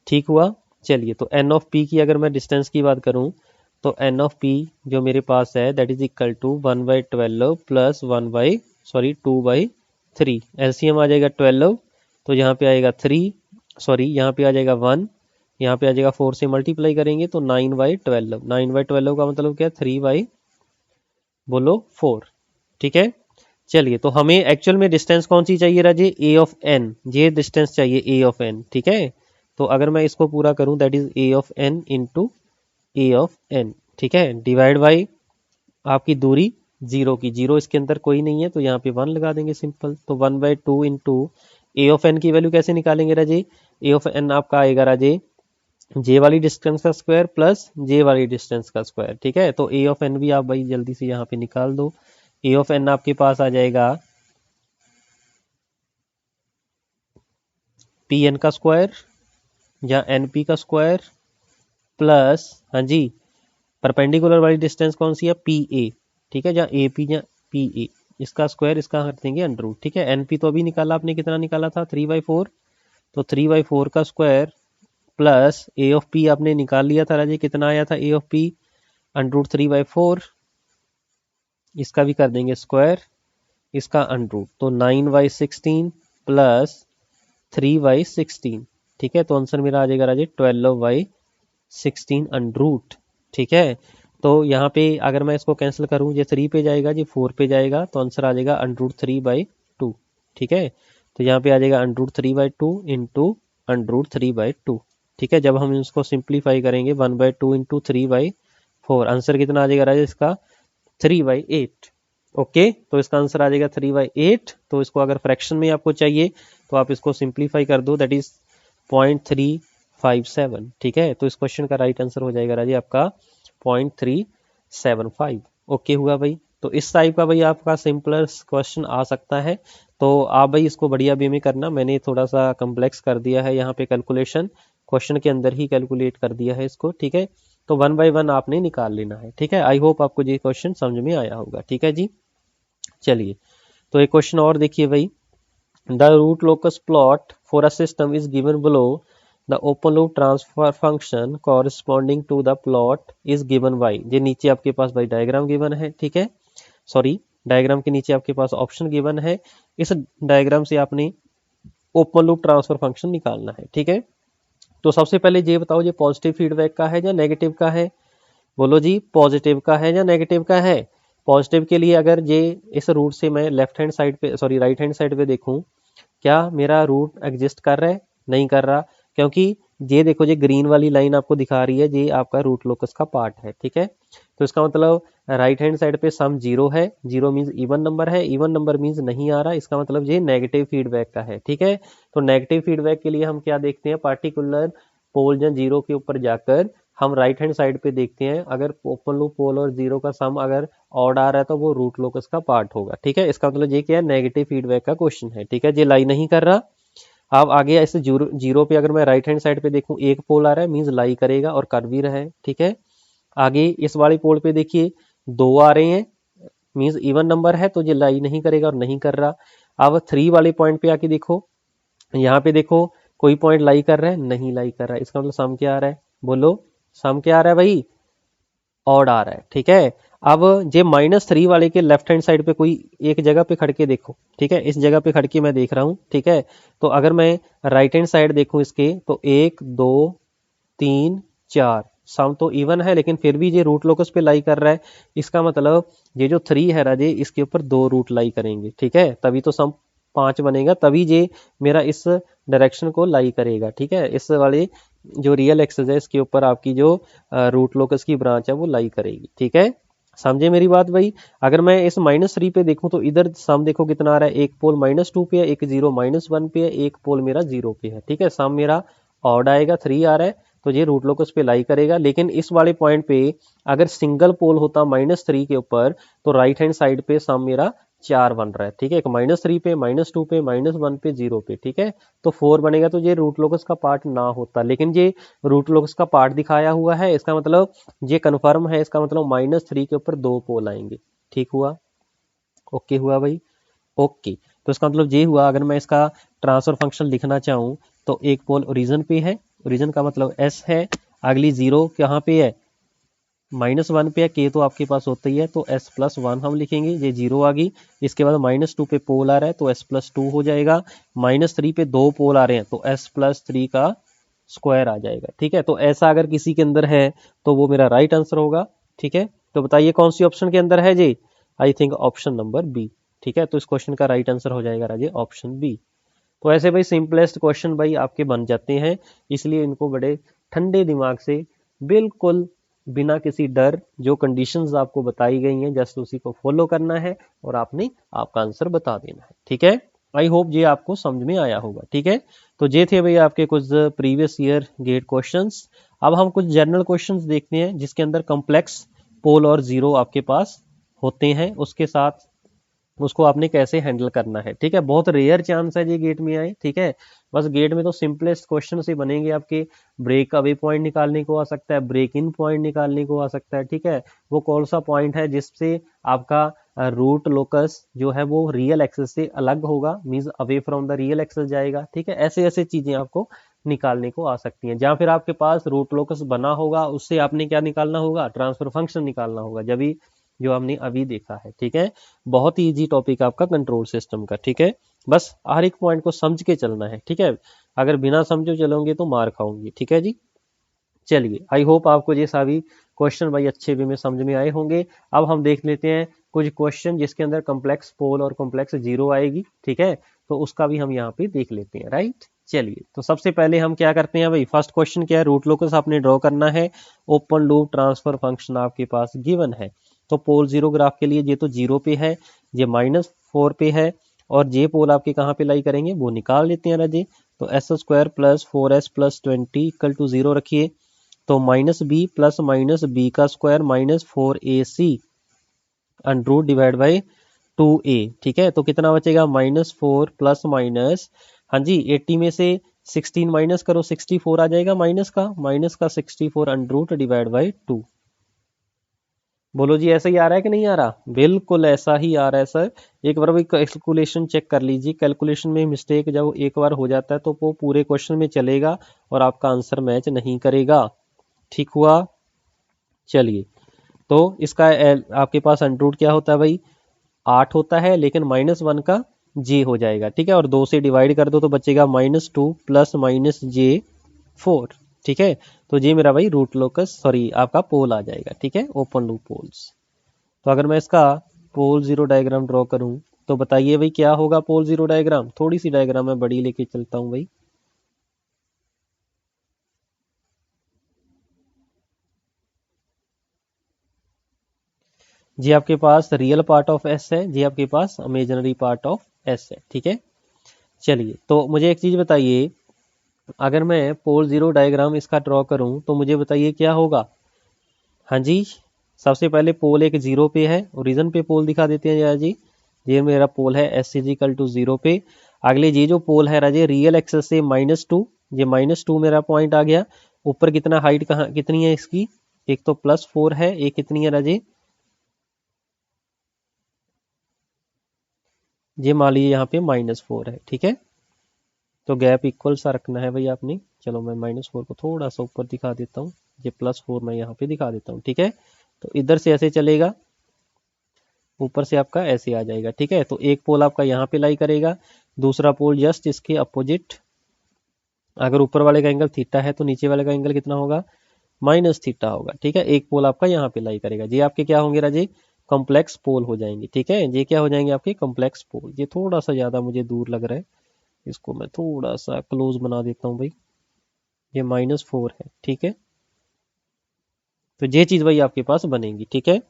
ठीक हुआ, चलिए तो एन ऑफ पी की अगर मैं डिस्टेंस की बात करूं तो एन ऑफ पी जो मेरे पास है that is equal to 1/12 plus 2/3, LCM आ जाएगा 12, तो यहाँ पे आएगा 3, सॉरी यहाँ पे आ जाएगा 1, यहाँ पे आ जाएगा 4 से मल्टीप्लाई करेंगे तो 9/12, 9/12 का मतलब क्या, 3 बोलो 4। ठीक है, चलिए तो हमें एक्चुअल में डिस्टेंस कौन सी चाहिए राजे, ए ऑफ एन, ये डिस्टेंस चाहिए ए ऑफ एन। ठीक है, तो अगर मैं इसको पूरा करूं that is A of N into A of N, ठीक है, डिवाइड बाई आपकी दूरी जीरो की, जीरो इसके अंदर कोई नहीं है तो यहाँ पे 1 लगा देंगे सिंपल। तो 1/2 इंटू ए ऑफ एन की वैल्यू कैसे निकालेंगे राजे, ए ऑफ एन आपका आएगा राजे जे वाली डिस्टेंस का स्क्वायर प्लस जे वाली डिस्टेंस का स्क्वायर, ठीक है। तो ए ऑफ एन भी आप भाई जल्दी से यहाँ पे निकाल दो। ए ऑफ एन आपके पास आ जाएगा पी एन का स्क्वायर या एन पी का स्क्वायर प्लस, हाँ जी, परपेंडिकुलर वाली डिस्टेंस कौन सी है, पी ए, ठीक है, जहाँ ए पी या पी ए, इसका स्क्वायर इसका कर देंगे अंडर रूट, ठीक है। एन पी तो अभी निकाला आपने, कितना निकाला था 3/4, तो 3/4 का square plus A of P आपने निकाल लिया था राजे, कितना आया था ए ऑफ पी √3/4, इसका भी कर देंगे स्क्वायर, इसका अंडरूट, तो 9/16 प्लस 3/16, ठीक है। तो आंसर मेरा आ जाएगा राजे 12/16 अंडरूट, ठीक है। तो यहाँ पे अगर मैं इसको कैंसिल करूँ, ये 3 पे जाएगा, ये 4 पे जाएगा, तो आंसर आ जाएगा √3/2, ठीक है। तो यहाँ पे आ जाएगा √3/2 इंटू √3/2, ठीक है। जब हम इसको सिंप्लीफाई करेंगे 1/2 इंटू 3/4, आंसर कितना आ जाएगा राजा इसका 3/8, ओके। तो इसका आंसर आ जाएगा 3/8। तो इसको अगर फ्रैक्शन में आपको चाहिए तो आप इसको सिंप्लीफाई कर दो, दैट इज 0.357, ठीक है। तो इस क्वेश्चन का राइट आंसर हो जाएगा राजी आपका 0.375, ओके हुआ भाई। तो इस टाइप का भाई आपका सिंपलर क्वेश्चन आ सकता है, तो आप भाई इसको बढ़िया वे में करना, मैंने थोड़ा सा कम्प्लेक्स कर दिया है यहाँ पे, कैलकुलेशन क्वेश्चन के अंदर ही कैलकुलेट कर दिया है इसको, ठीक है। तो 1 बाय 1 आपने निकाल लेना है, ठीक है। आई होप आपको ये क्वेश्चन समझ में आया होगा, ठीक है जी। चलिए, तो एक क्वेश्चन और देखिए भाई, the root locus plot for a system is given below, the open loop transfer function corresponding to the plot is given by, ये नीचे आपके पास भाई डायग्राम गिवन है, ठीक है, सॉरी डायग्राम के नीचे आपके पास ऑप्शन गिवन है, इस डायग्राम से आपने ओपन लूप ट्रांसफर फंक्शन निकालना है, ठीक है। तो सबसे पहले ये बताओ, ये पॉजिटिव फीडबैक का है या नेगेटिव का है, बोलो जी, पॉजिटिव का है या नेगेटिव का है। पॉजिटिव के लिए अगर ये इस रूट से मैं लेफ्ट हैंड साइड पे, सॉरी राइट हैंड साइड पे देखूं, क्या मेरा रूट एग्जिस्ट कर रहा है, नहीं कर रहा, क्योंकि ये देखो, ये ग्रीन वाली लाइन आपको दिखा रही है, ये आपका रूट लोकस का पार्ट है, ठीक है। तो इसका मतलब राइट हैंड साइड पे सम जीरो है, जीरो मीन्स इवन नंबर है, इवन नंबर मीन्स नहीं आ रहा, इसका मतलब ये नेगेटिव फीडबैक का है, ठीक है। तो नेगेटिव फीडबैक के लिए हम क्या देखते हैं, पार्टिकुलर पोल या जीरो के ऊपर जाकर हम राइट हैंड साइड पे देखते हैं, अगर ओपन लूप पोल और जीरो का सम अगर ऑड आ रहा है तो वो रूट लोकस का पार्ट होगा, ठीक है। इसका मतलब ये क्या है, नेगेटिव फीडबैक का क्वेश्चन है, ठीक है। ये लाई नहीं कर रहा। अब आगे ऐसे जीरो जीरो पे अगर मैं राइट हैंड साइड पे देखूं, एक पोल आ रहा है मीन्स लाई करेगा और कर भी रहा है, ठीक है। आगे इस वाली पोल पे देखिए 2 आ रहे हैं, मीन्स इवन नंबर है, तो ये लाई नहीं करेगा और नहीं कर रहा। अब 3 वाले पॉइंट पे आके देखो, यहाँ पे देखो कोई पॉइंट लाई कर रहा है, नहीं लाई कर रहा है, इसका मतलब सम क्या आ रहा है, बोलो सम क्या आ रहा है भाई, ऑड आ रहा है, ठीक है। अब ये -3 वाले के लेफ्ट हैंड साइड पे कोई एक जगह पे खड़ के देखो, ठीक है, इस जगह पे खड़ के मैं देख रहा हूँ, ठीक है। तो अगर मैं राइट हैंड साइड देखूं इसके, तो 1 2 3 4 सम तो इवन है, लेकिन फिर भी ये रूट लोकस पे लाई कर रहा है, इसका मतलब ये जो 3 है राजे, इसके ऊपर 2 रूट लाई करेंगे, ठीक है, तभी तो सम 5 बनेगा, तभी ये मेरा इस डायरेक्शन को लाई करेगा, ठीक है। इस वाले जो रियल एक्सिस है इसके ऊपर आपकी जो रूट लोकस की ब्रांच है वो लाई करेगी, ठीक है। समझे मेरी बात भाई। अगर मैं इस -3 पे देखूं तो इधर सम देखो कितना आ रहा है, एक पोल -2 पे है, एक जीरो -1 पे है, एक पोल मेरा 0 पे है, ठीक है। सम मेरा ऑड आएगा, 3 आ रहा है, तो ये रूट लोकस पे लाई करेगा। लेकिन इस वाले पॉइंट पे अगर सिंगल पोल होता -3 के ऊपर, तो राइट हैंड साइड पे सम मेरा 4 बन रहा है, ठीक है। एक -3 पे, -2 पे, -1 पे, 0 पे, ठीक है। तो 4 बनेगा, तो ये रूट लोकस का पार्ट ना होता, लेकिन ये रूट लोकस का पार्ट दिखाया हुआ है, इसका मतलब ये कन्फर्म है, इसका मतलब -3 के ऊपर 2 पोल आएंगे, ठीक हुआ, ओके हुआ भाई, ओके। तो इसका मतलब ये हुआ, अगर मैं इसका ट्रांसफर फंक्शन लिखना चाहूँ, तो एक पोल ओरिजिन पे है, ओरिजिन का मतलब एस है, अगली जीरो कहाँ पे है, -1 पे है, के तो आपके पास होता ही है, तो s+1 हम लिखेंगे, ये जीरो आ गई। इसके बाद -2 पे पोल आ रहा है, तो s+2 हो जाएगा। -3 पे 2 पोल आ रहे हैं, तो s+3 का स्क्वायर आ जाएगा, ठीक है। तो ऐसा अगर किसी के अंदर है तो वो मेरा राइट आंसर होगा, ठीक है। तो बताइए कौन सी ऑप्शन के अंदर है जी, I think option number B, ठीक है। तो इस क्वेश्चन का राइट आंसर हो जाएगा राजे ऑप्शन बी। तो ऐसे भाई सिंपलेस्ट क्वेश्चन भाई आपके बन जाते हैं, इसलिए इनको बड़े ठंडे दिमाग से बिल्कुल बिना किसी डर, जो कंडीशंस आपको बताई गई हैं जस्ट उसी को फॉलो करना है और आपने आपका आंसर बता देना है। ठीक है, आई होप ये आपको समझ में आया होगा। ठीक है, तो ये थे भैया आपके कुछ प्रीवियस ईयर गेट क्वेश्चंस। अब हम कुछ जनरल क्वेश्चंस देखते हैं जिसके अंदर कॉम्प्लेक्स पोल और जीरो आपके पास होते हैं, उसके साथ उसको आपने कैसे हैंडल करना है। ठीक है, बहुत रेयर चांस है ये गेट में आए। ठीक है, बस गेट में तो सिंपलेस्ट क्वेश्चन से बनेंगे आपके। ब्रेक अवे पॉइंट निकालने को आ सकता है, ब्रेक इन पॉइंट निकालने को आ सकता है। ठीक है, वो कौन सा पॉइंट है जिससे आपका रूट लोकस जो है वो रियल एक्सेस से अलग होगा, means away from the real access जाएगा। ठीक है, ऐसे ऐसे चीजें आपको निकालने को आ सकती हैं। जहां फिर आपके पास रूट लोकस बना होगा उससे आपने क्या निकालना होगा, ट्रांसफर फंक्शन निकालना होगा, जब भी जो हमने अभी देखा है। ठीक है, बहुत ही इजी टॉपिक आपका कंट्रोल सिस्टम का। ठीक है, बस हर एक पॉइंट को समझ के चलना है। ठीक है, अगर बिना समझे चलोगे तो मार खाओगे। ठीक है जी, चलिए आई होप आपको ये सभी क्वेश्चन भाई अच्छे वे में समझ में आए होंगे। अब हम देख लेते हैं कुछ क्वेश्चन जिसके अंदर कॉम्प्लेक्स पोल और कॉम्प्लेक्स जीरो आएगी। ठीक है, तो उसका भी हम यहाँ पे देख लेते हैं। राइट, चलिए तो सबसे पहले हम क्या करते हैं भाई, फर्स्ट क्वेश्चन क्या है, रूट लोकस आपने ड्रॉ करना है, ओपन लूप ट्रांसफर फंक्शन आपके पास गिवन है। तो पोल जीरो ग्राफ के लिए ये तो जीरो पे है, ये -4 पे है, और ये पोल आपके कहाँ पे लाई करेंगे वो निकाल लेते हैं राजे। तो s² + 4s + 20 = 0 रखिए। तो -b + -b² -4ac under divide by 2a। ठीक है, तो कितना बचेगा, -4 + हाँ जी 80 में से 16 माइनस करो, 64 आ जाएगा माइनस का 64 अंडर डिवाइड बाई 2। बोलो जी ऐसा ही आ रहा है कि नहीं आ रहा, बिल्कुल ऐसा ही आ रहा है सर। एक बार भाई कैलकुलेशन चेक कर लीजिए, कैलकुलेशन में मिस्टेक जब एक बार हो जाता है तो वो पूरे क्वेश्चन में चलेगा और आपका आंसर मैच नहीं करेगा। ठीक हुआ, चलिए तो इसका आपके पास अंडर क्या होता है भाई, 8 होता है, लेकिन -1 का जे हो जाएगा। ठीक है, और 2 से डिवाइड कर दो तो बचेगा -2 + -j4। ठीक है, तो ये मेरा भाई रूट लोकस सॉरी आपका पोल आ जाएगा। ठीक है, ओपन लूप पोल्स। तो अगर मैं इसका पोल जीरो डायग्राम ड्रॉ करूं तो बताइए भाई क्या होगा पोल जीरो डायग्राम। थोड़ी सी डायग्राम मैं बड़ी लेके चलता हूं भाई। जी आपके पास रियल पार्ट ऑफ एस है, जी आपके पास इमेजिनरी पार्ट ऑफ एस है। ठीक है, चलिए तो मुझे एक चीज बताइए, अगर मैं पोल जीरो डायग्राम इसका ड्रॉ करूं तो मुझे बताइए क्या होगा। हाँ जी, सबसे पहले पोल एक जीरो पे है, ओरिजिन पे पोल दिखा देते हैं जी। ये मेरा पोल है s = 0 पे। अगले ये जो पोल है राजे रियल एक्सेस से -2, ये -2 मेरा पॉइंट आ गया। ऊपर कितना हाइट कहाँ कितनी है इसकी, एक तो +4 है, एक कितनी है राजे, ये मान लीजिए यहाँ पे -4 है। ठीक है, तो गैप इक्वल सा रखना है भाई आपने। चलो मैं -4 को थोड़ा सा ऊपर दिखा देता हूँ, ये +4 मैं यहाँ पे दिखा देता हूँ। ठीक है, तो इधर से ऐसे चलेगा, ऊपर से आपका ऐसे आ जाएगा। ठीक है, तो एक पोल आपका यहाँ पे लाई करेगा, दूसरा पोल जस्ट इसके अपोजिट। अगर ऊपर वाले का एंगल थीटा है तो नीचे वाले का एंगल कितना होगा, -थीटा होगा। ठीक है, एक पोल आपका यहाँ पे लाई करेगा। ये आपके क्या होंगे राजे, कॉम्प्लेक्स पोल हो जाएंगे। ठीक है, ये क्या हो जाएंगे आपके कॉम्प्लेक्स पोल। ये थोड़ा सा ज्यादा मुझे दूर लग रहा है, इसको मैं थोड़ा सा क्लोज बना देता हूँ भाई। ये -4 है। ठीक है, तो ये चीज भाई आपके पास बनेगी। ठीक है,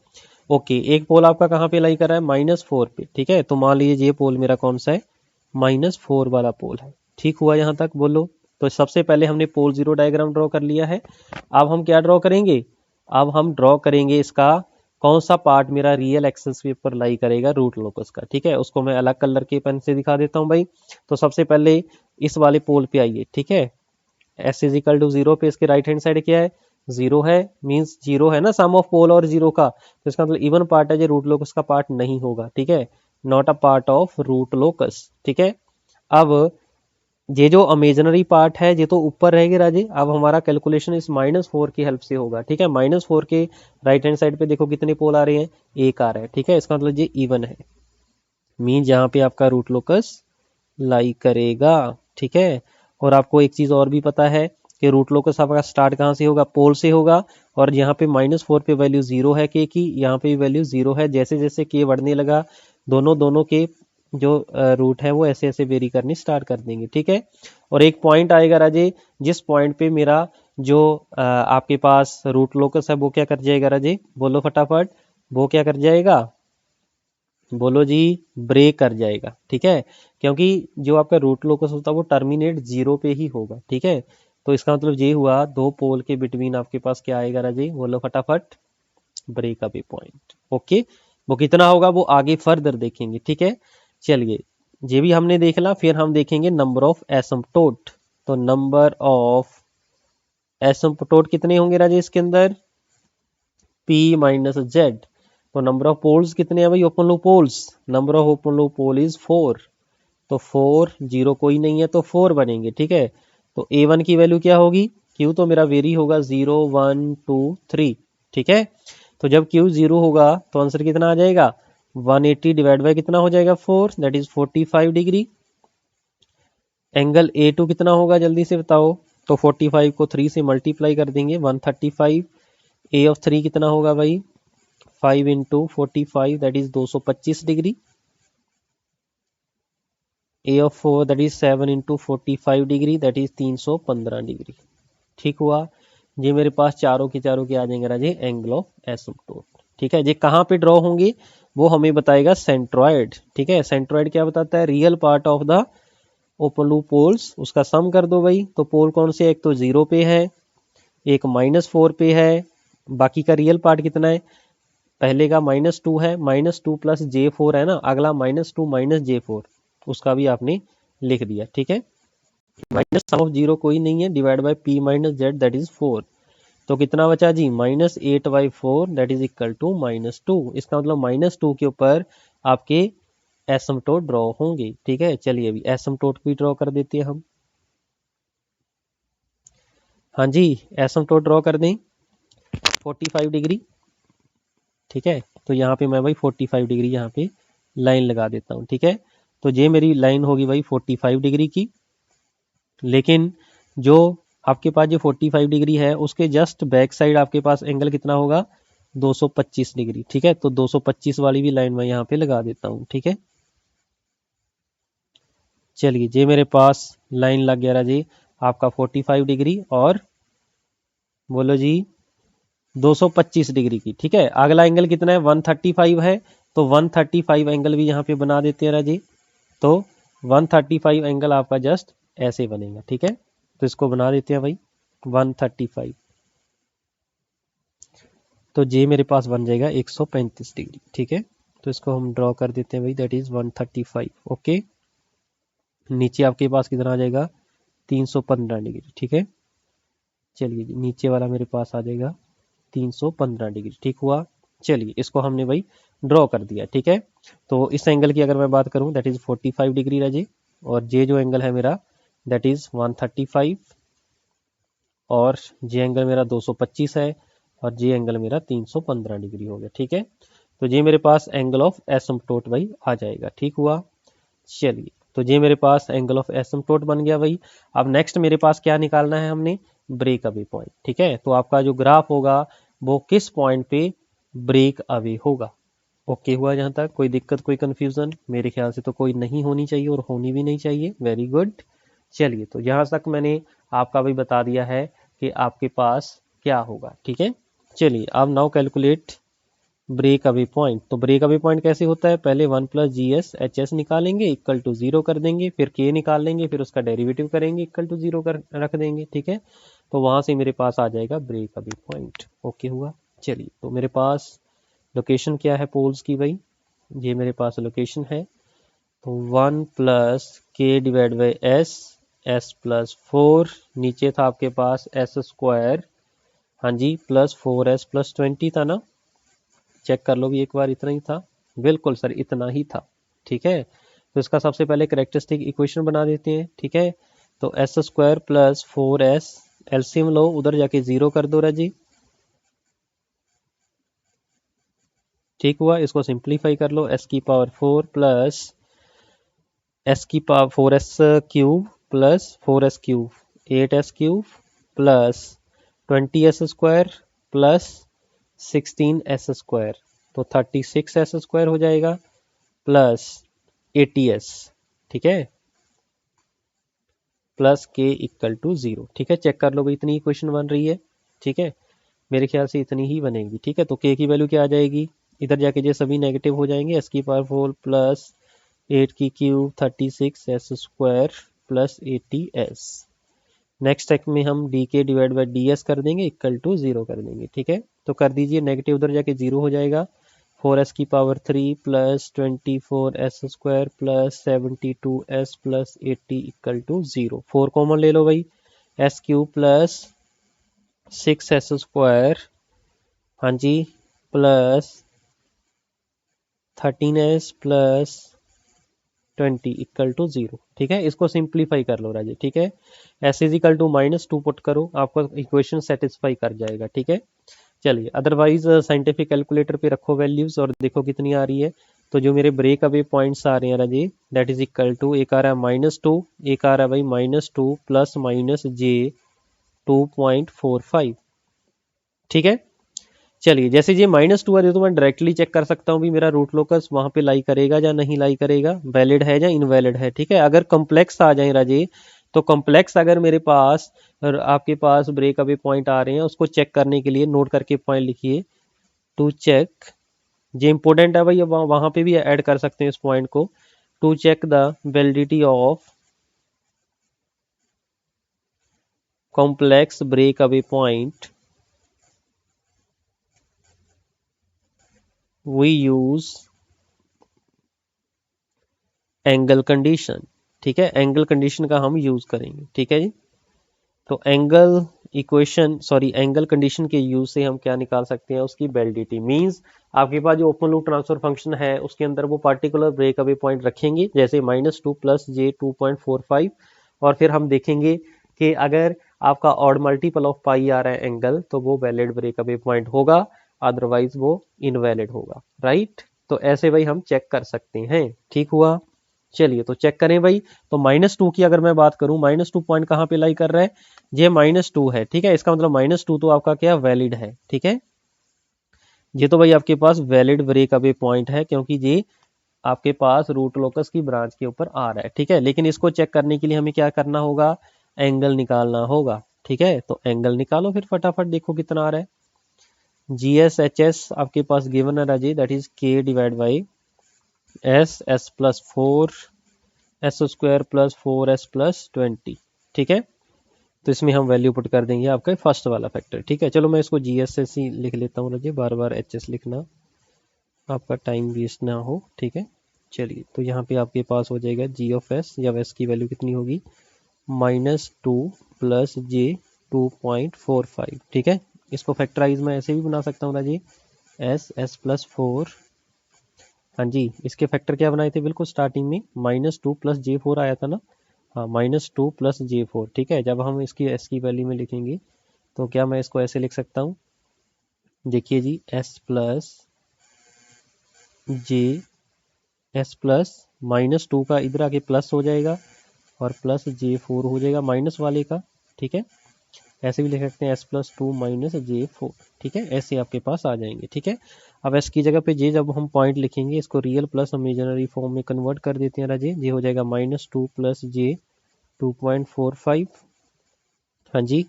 ओके, एक पोल आपका कहाँ पे लाई कर रहा है, -4 पे। ठीक है, तो मान लीजिए ये पोल मेरा कौन सा है, -4 वाला पोल है। ठीक हुआ यहाँ तक, बोलो। तो सबसे पहले हमने पोल जीरो डायग्राम ड्रॉ कर लिया है। अब हम क्या ड्रॉ करेंगे, अब हम ड्रॉ करेंगे इसका कौन सा पार्ट मेरा रियल एक्सेस के ऊपर लाई करेगा रूट लोकस का। ठीक है, उसको मैं अलग कलर के पेन से दिखा देता हूँ भाई। तो सबसे पहले इस वाले पोल पे आइए। ठीक है, s = 0 पे इसके राइट हैंड साइड क्या है, 0 है, मींस 0 है ना सम ऑफ पोल और 0 का, तो इसका मतलब इवन पार्ट है, जो रूट लोकस का पार्ट नहीं होगा। ठीक है, not a part of root locus. ठीक है, अब ये जो इमेजिनरी पार्ट है ये तो ऊपर रहेगा राजे। अब हमारा कैलकुलेशन इस -4 की हेल्प से होगा। ठीक है, -4 के राइट हैंड साइड पे देखो कितने पोल आ रहे हैं, एक आ रहा है। ठीक है, इसका मतलब ये इवन है, मीन जहाँ पे आपका रूट लोकस लाई करेगा। ठीक है, और आपको एक चीज और भी पता है कि रूट लोकस आपका स्टार्ट कहाँ से होगा, पोल से होगा। और यहाँ पे -4 पे वैल्यू 0 है के की, यहाँ पे वैल्यू 0 है। जैसे जैसे के बढ़ने लगा दोनों दोनों के जो रूट है वो ऐसे ऐसे वेरी करनी स्टार्ट कर देंगे। ठीक है, और एक पॉइंट आएगा राजे जिस पॉइंट पे मेरा जो आपके पास रूट लोकस है वो क्या कर जाएगा राजे, बोलो फटाफट, वो क्या कर जाएगा, बोलो जी, ब्रेक कर जाएगा। ठीक है, क्योंकि जो आपका रूट लोकस होता है वो टर्मिनेट जीरो पे ही होगा। ठीक है, तो इसका मतलब ये हुआ दो पोल के बिटवीन आपके पास क्या आएगा राजे, बोलो फटाफट, ब्रेक अवे पॉइंट। ओके, वो कितना होगा वो आगे फर्दर देखेंगे। ठीक है, चलिए, ये भी हमने देख ला, फिर हम देखेंगे नंबर ऑफ एसिम्पटोट। तो नंबर ऑफ एसिम्पटोट कितने होंगे राजे इसके अंदर, P माइनस जेड। तो नंबर ऑफ पोल्स कितने हैं भाई, open loop poles, number of open loop pole is 4। तो 4, जीरो कोई नहीं है तो 4 बनेंगे। ठीक है, तो A1 की वैल्यू क्या होगी, Q तो मेरा वेरी होगा 0 1 2 3। ठीक है, तो जब Q 0 होगा तो आंसर कितना आ जाएगा, 180 डिवाइड बाय कितना हो जाएगा 4, that is 45 degree. Angle A2 कितना होगा जल्दी से बताओ, तो 45 को 3 से मल्टीप्लाई कर देंगे 135। A ऑफ 3 कितना होगा भाई, 5 into 45 that is 225 degree. A of 4 that is 7 into 45 degree that is 315 degree. ठीक हुआ, ये मेरे पास चारों के आ जाएंगे राजे एंगल ऑफ एसिम्पटोट। ठीक है, ये कहाँ पे ड्रॉ होंगे वो हमें बताएगा सेंट्रॉइड। ठीक है, सेंट्रॉइड क्या बताता है, real part of the open loop poles, उसका सम कर दो भाई। तो पोल कौन से, एक तो 0 पे है, एक -4 पे है, बाकी का रियल पार्ट कितना है, पहले का -2 है, -2 प्लस J4 है ना, अगला -2 माइनस J4, उसका भी आपने लिख दिया। ठीक है, माइनस सम ऑफ जीरो कोई नहीं है, divide by P minus Z that is 4। तो कितना बचा जी, -8/4 दैट इज इक्वल टू -2। इसका मतलब -2 के ऊपर आपके एसिम्पटोट ड्रॉ होंगे। ठीक है, चलिए अभी एसिम्पटोट भी ड्रॉ कर देते हैं हम। हाँ जी, एसिम्पटोट ड्रॉ कर दें 45 डिग्री। ठीक है, तो यहाँ पे मैं भाई 45 डिग्री यहाँ पे लाइन लगा देता हूँ। ठीक है, तो ये मेरी लाइन होगी भाई 45 डिग्री की, लेकिन जो आपके पास जो 45 डिग्री है उसके जस्ट बैक साइड आपके पास एंगल कितना होगा, 225 डिग्री। ठीक है, तो 225 वाली भी लाइन मैं यहाँ पे लगा देता हूँ। ठीक है, चलिए ये मेरे पास लाइन लग गया जी आपका 45 डिग्री और बोलो जी 225 डिग्री की। ठीक है, अगला एंगल कितना है, 135 है, तो 135 एंगल भी यहाँ पे बना देते हैं राजी। तो 135 एंगल आपका जस्ट ऐसे बनेगा। ठीक है, तो इसको बना देते हैं भाई 135। तो जे मेरे पास बन जाएगा 135 डिग्री। ठीक है, तो इसको हम ड्रॉ कर देते हैं भाई, दैट इज 135। ओके, नीचे आपके पास कितना आ जाएगा, 315 डिग्री। ठीक है, चलिए जी, नीचे वाला मेरे पास आ जाएगा 315 डिग्री। ठीक हुआ, चलिए इसको हमने भाई ड्रॉ कर दिया। ठीक है, तो इस एंगल की अगर मैं बात करूं दैट इज 45 डिग्री राजे, और जे जो एंगल है मेरा दैट इज 135, और जे एंगल मेरा 225 है, और जे एंगल मेरा 315 डिग्री हो गया। ठीक है, तो ये मेरे पास एंगल ऑफ एसिम्पटोट भाई आ जाएगा। ठीक हुआ, चलिए, तो ये मेरे पास एंगल ऑफ एसिम्पटोट बन गया भाई। अब नेक्स्ट मेरे पास क्या निकालना है हमने, ब्रेक अवे पॉइंट। ठीक है, तो आपका जो ग्राफ होगा वो किस पॉइंट पे ब्रेक अवे होगा। ओके हुआ, जहाँ तक कोई दिक्कत कोई कंफ्यूजन, मेरे ख्याल से तो कोई नहीं होनी चाहिए और होनी भी नहीं चाहिए। वेरी गुड, चलिए, तो यहाँ तक मैंने आपका भी बता दिया है कि आपके पास क्या होगा। ठीक है, चलिए अब now calculate break away point. तो ब्रेक अवे पॉइंट कैसे होता है, पहले 1 plus G S H S निकालेंगे, इक्वल टू 0 कर देंगे, फिर के निकाल लेंगे, फिर उसका डेरिवेटिव करेंगे, इक्वल टू 0 कर रख देंगे। ठीक है, तो वहां से मेरे पास आ जाएगा ब्रेक अवे पॉइंट। ओके हुआ, चलिए, तो मेरे पास लोकेशन क्या है पोल्स की भाई, ये मेरे पास लोकेशन है। तो 1 प्लस के divide by S, S plus 4, नीचे था आपके पास एस स्क्वायर, हाँ जी, प्लस 4s प्लस 20 था ना, चेक कर लो भी एक बार, इतना ही था, बिल्कुल सर इतना ही था। ठीक है, तो इसका सबसे पहले करेक्टरिस्टिक इक्वेशन बना देते हैं। ठीक है, तो S square plus 4s, LCM लो, उधर जाके 0 कर दो राजी। ठीक हुआ, इसको सिंप्लीफाई कर लो, एस की पावर 4 प्लस एस की power 4s cube plus 4s cube 8s cube plus 20s square plus 16s square, तो 36s स्क्वायर हो जाएगा प्लस 80s। ठीक है, प्लस के इक्वल टू 0। ठीक है, चेक कर लो भाई, इतनी इक्वेशन बन रही है। ठीक है, मेरे ख्याल से इतनी ही बनेगी। ठीक है, तो के की वैल्यू क्या आ जाएगी, इधर जाके ये सभी नेगेटिव हो जाएंगे, एस की पावर 4 प्लस 8 की cube 36 S square plus 80 S. Next step में हम D K divide by D S कर देंगे, इक्वल टू 0 कर देंगे। ठीक है, तो कर दीजिए, नेगेटिव उधर जाके 0 हो जाएगा। 4s की power 3 plus 24s square plus 72s plus 80 equal to 0। 4 common ले लो भाई, S cube plus 6s square, हाँ जी, plus 13s plus 20 equal to 0। ठीक है, इसको सिंप्लीफाई कर लो राजे। ठीक है, S is equal to -2 put करो, आपका इक्वेशन सेटिस्फाई कर जाएगा। ठीक है, चलिए, अदरवाइज साइंटिफिक कैलकुलेटर पे रखो वैल्यूज और देखो कितनी आ रही है। तो जो मेरे ब्रेक अवे पॉइंट्स आ रहे हैं राजे, दैट इज इक्वल टू, एक आ रहा है -2, एक आ रहा है भाई -2 प्लस माइनस जे 2.45। ठीक है, चलिए, जैसे ये -2 आ रही है तो मैं डायरेक्टली चेक कर सकता हूँ भी मेरा रूट लोकस वहां पे लाई करेगा या नहीं लाई करेगा, वैलिड है या इनवैलिड है। ठीक है, अगर कॉम्प्लेक्स आ जाए राजे, तो कॉम्प्लेक्स अगर मेरे पास और आपके पास ब्रेक अवे पॉइंट आ रहे हैं, उसको चेक करने के लिए नोट करके पॉइंट लिखिए, टू चेक, ये इंपॉर्टेंट है भाई, वहां पे भी ऐड कर सकते हैं इस पॉइंट को, to check the validity of complex break away point we use angle condition. ठीक है, एंगल कंडीशन का हम यूज करेंगे। ठीक है जी, तो angle equation, sorry, angle condition के यूज से हम क्या निकाल सकते हैं, उसकी वैलिडिटी। मींस आपके पास जो ओपन लूप ट्रांसफर फंक्शन है उसके अंदर वो पार्टिकुलर ब्रेक अवे पॉइंट रखेंगे, जैसे -2 प्लस जे 2.45, और फिर हम देखेंगे कि अगर आपका ऑड मल्टीपल ऑफ पाई आ रहा है एंगल, तो वो वैलिड ब्रेक अवे पॉइंट होगा, अदरवाइज वो इनवैलिड होगा। राइट, तो ऐसे भाई हम चेक कर सकते हैं। ठीक हुआ, चलिए तो चेक करें भाई। तो -2 की अगर मैं बात करूं, -2 पॉइंट कहाँ पे लाई कर रहा है, ये -2 है। ठीक है, इसका मतलब -2 तो आपका क्या वैलिड है। ठीक है, ये तो भाई आपके पास वैलिड ब्रेक अवे पॉइंट है, क्योंकि ये आपके पास रूट लोकस की ब्रांच के ऊपर आ रहा है। ठीक है, लेकिन इसको चेक करने के लिए हमें क्या करना होगा, एंगल निकालना होगा। ठीक है, तो एंगल निकालो फिर फटाफट, देखो कितना आ रहा है। GSHS आपके पास गिवन है राजी, दैट इज के divide by S plus 4 S square plus 4s plus 20। ठीक है, तो इसमें हम वैल्यू पुट कर देंगे आपका फर्स्ट वाला फैक्टर। ठीक है, चलो मैं इसको GSS ही लिख लेता हूँ राजे, बार बार HS लिखना आपका टाइम वेस्ट ना हो। ठीक है, चलिए, तो यहाँ पे आपके पास हो जाएगा जी ऑफ एस, या एस की वैल्यू कितनी होगी, -2 प्लस जे 2.45। ठीक है, इसको फैक्टराइज में ऐसे भी बना सकता हूँ राजी, एस प्लस 4, हाँ जी, इसके फैक्टर क्या बनाए थे बिल्कुल स्टार्टिंग में, -2 प्लस J4 आया था ना, हाँ, -2 प्लस J4। ठीक है, जब हम इसकी एस की वैल्यू में लिखेंगे तो क्या मैं इसको ऐसे लिख सकता हूँ, देखिए जी, एस प्लस -2 का इधर आके प्लस हो जाएगा और प्लस J4 हो जाएगा माइनस वाले का। ठीक है, ऐसे भी लिख सकते हैं S+2 माइनस J4। ठीक है, ऐसे आपके पास आ जाएंगे। ठीक है, अब एस की जगह पे जे जब हम पॉइंट लिखेंगे, इसको रियल प्लस इमेजिनरी फॉर्म में कन्वर्ट कर देते हैं राजे, ये हो जाएगा -2 प्लस जे 2.45, हाँ जी,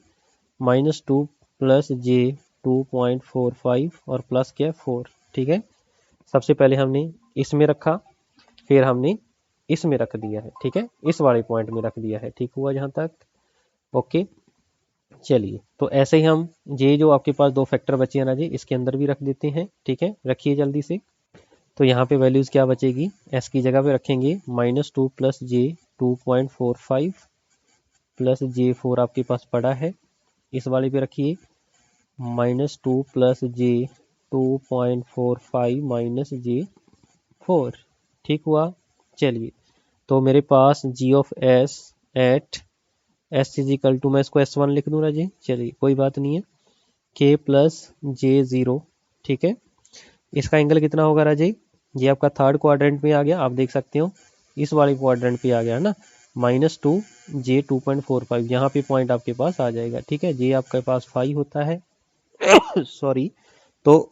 -2 प्लस जे 2.45 और प्लस क्या 4। ठीक है, सबसे पहले हमने इसमें रखा, फिर हमने इसमें रख दिया है। ठीक है, इस वाले पॉइंट में रख दिया है। ठीक हुआ यहाँ तक, ओके। चलिए, तो ऐसे ही हम ये जो आपके पास दो फैक्टर बचे हैं ना जी, इसके अंदर भी रख देते हैं। ठीक है, रखिए जल्दी से। तो यहाँ पे वैल्यूज क्या बचेगी, एस की जगह पे रखेंगे -2 प्लस जे 2.45 प्लस J4 आपके पास पड़ा है, इस वाले पे रखिए, -2 प्लस जे 2.45 माइनस J4। ठीक हुआ, चलिए, तो मेरे पास G of S at S is equal to, मैं इसको S1 लिख दूँ राजे, चलिए कोई बात नहीं है, K प्लस J0। ठीक है, इसका एंगल कितना होगा राजे, ये आपका थर्ड क्वाड्रेंट में आ गया, आप देख सकते हो इस वाले क्वाड्रेंट पे आ गया है ना, -2 J 2.45, यहाँ पे पॉइंट आपके पास आ जाएगा। ठीक है, J आपके पास 5 होता है सॉरी, तो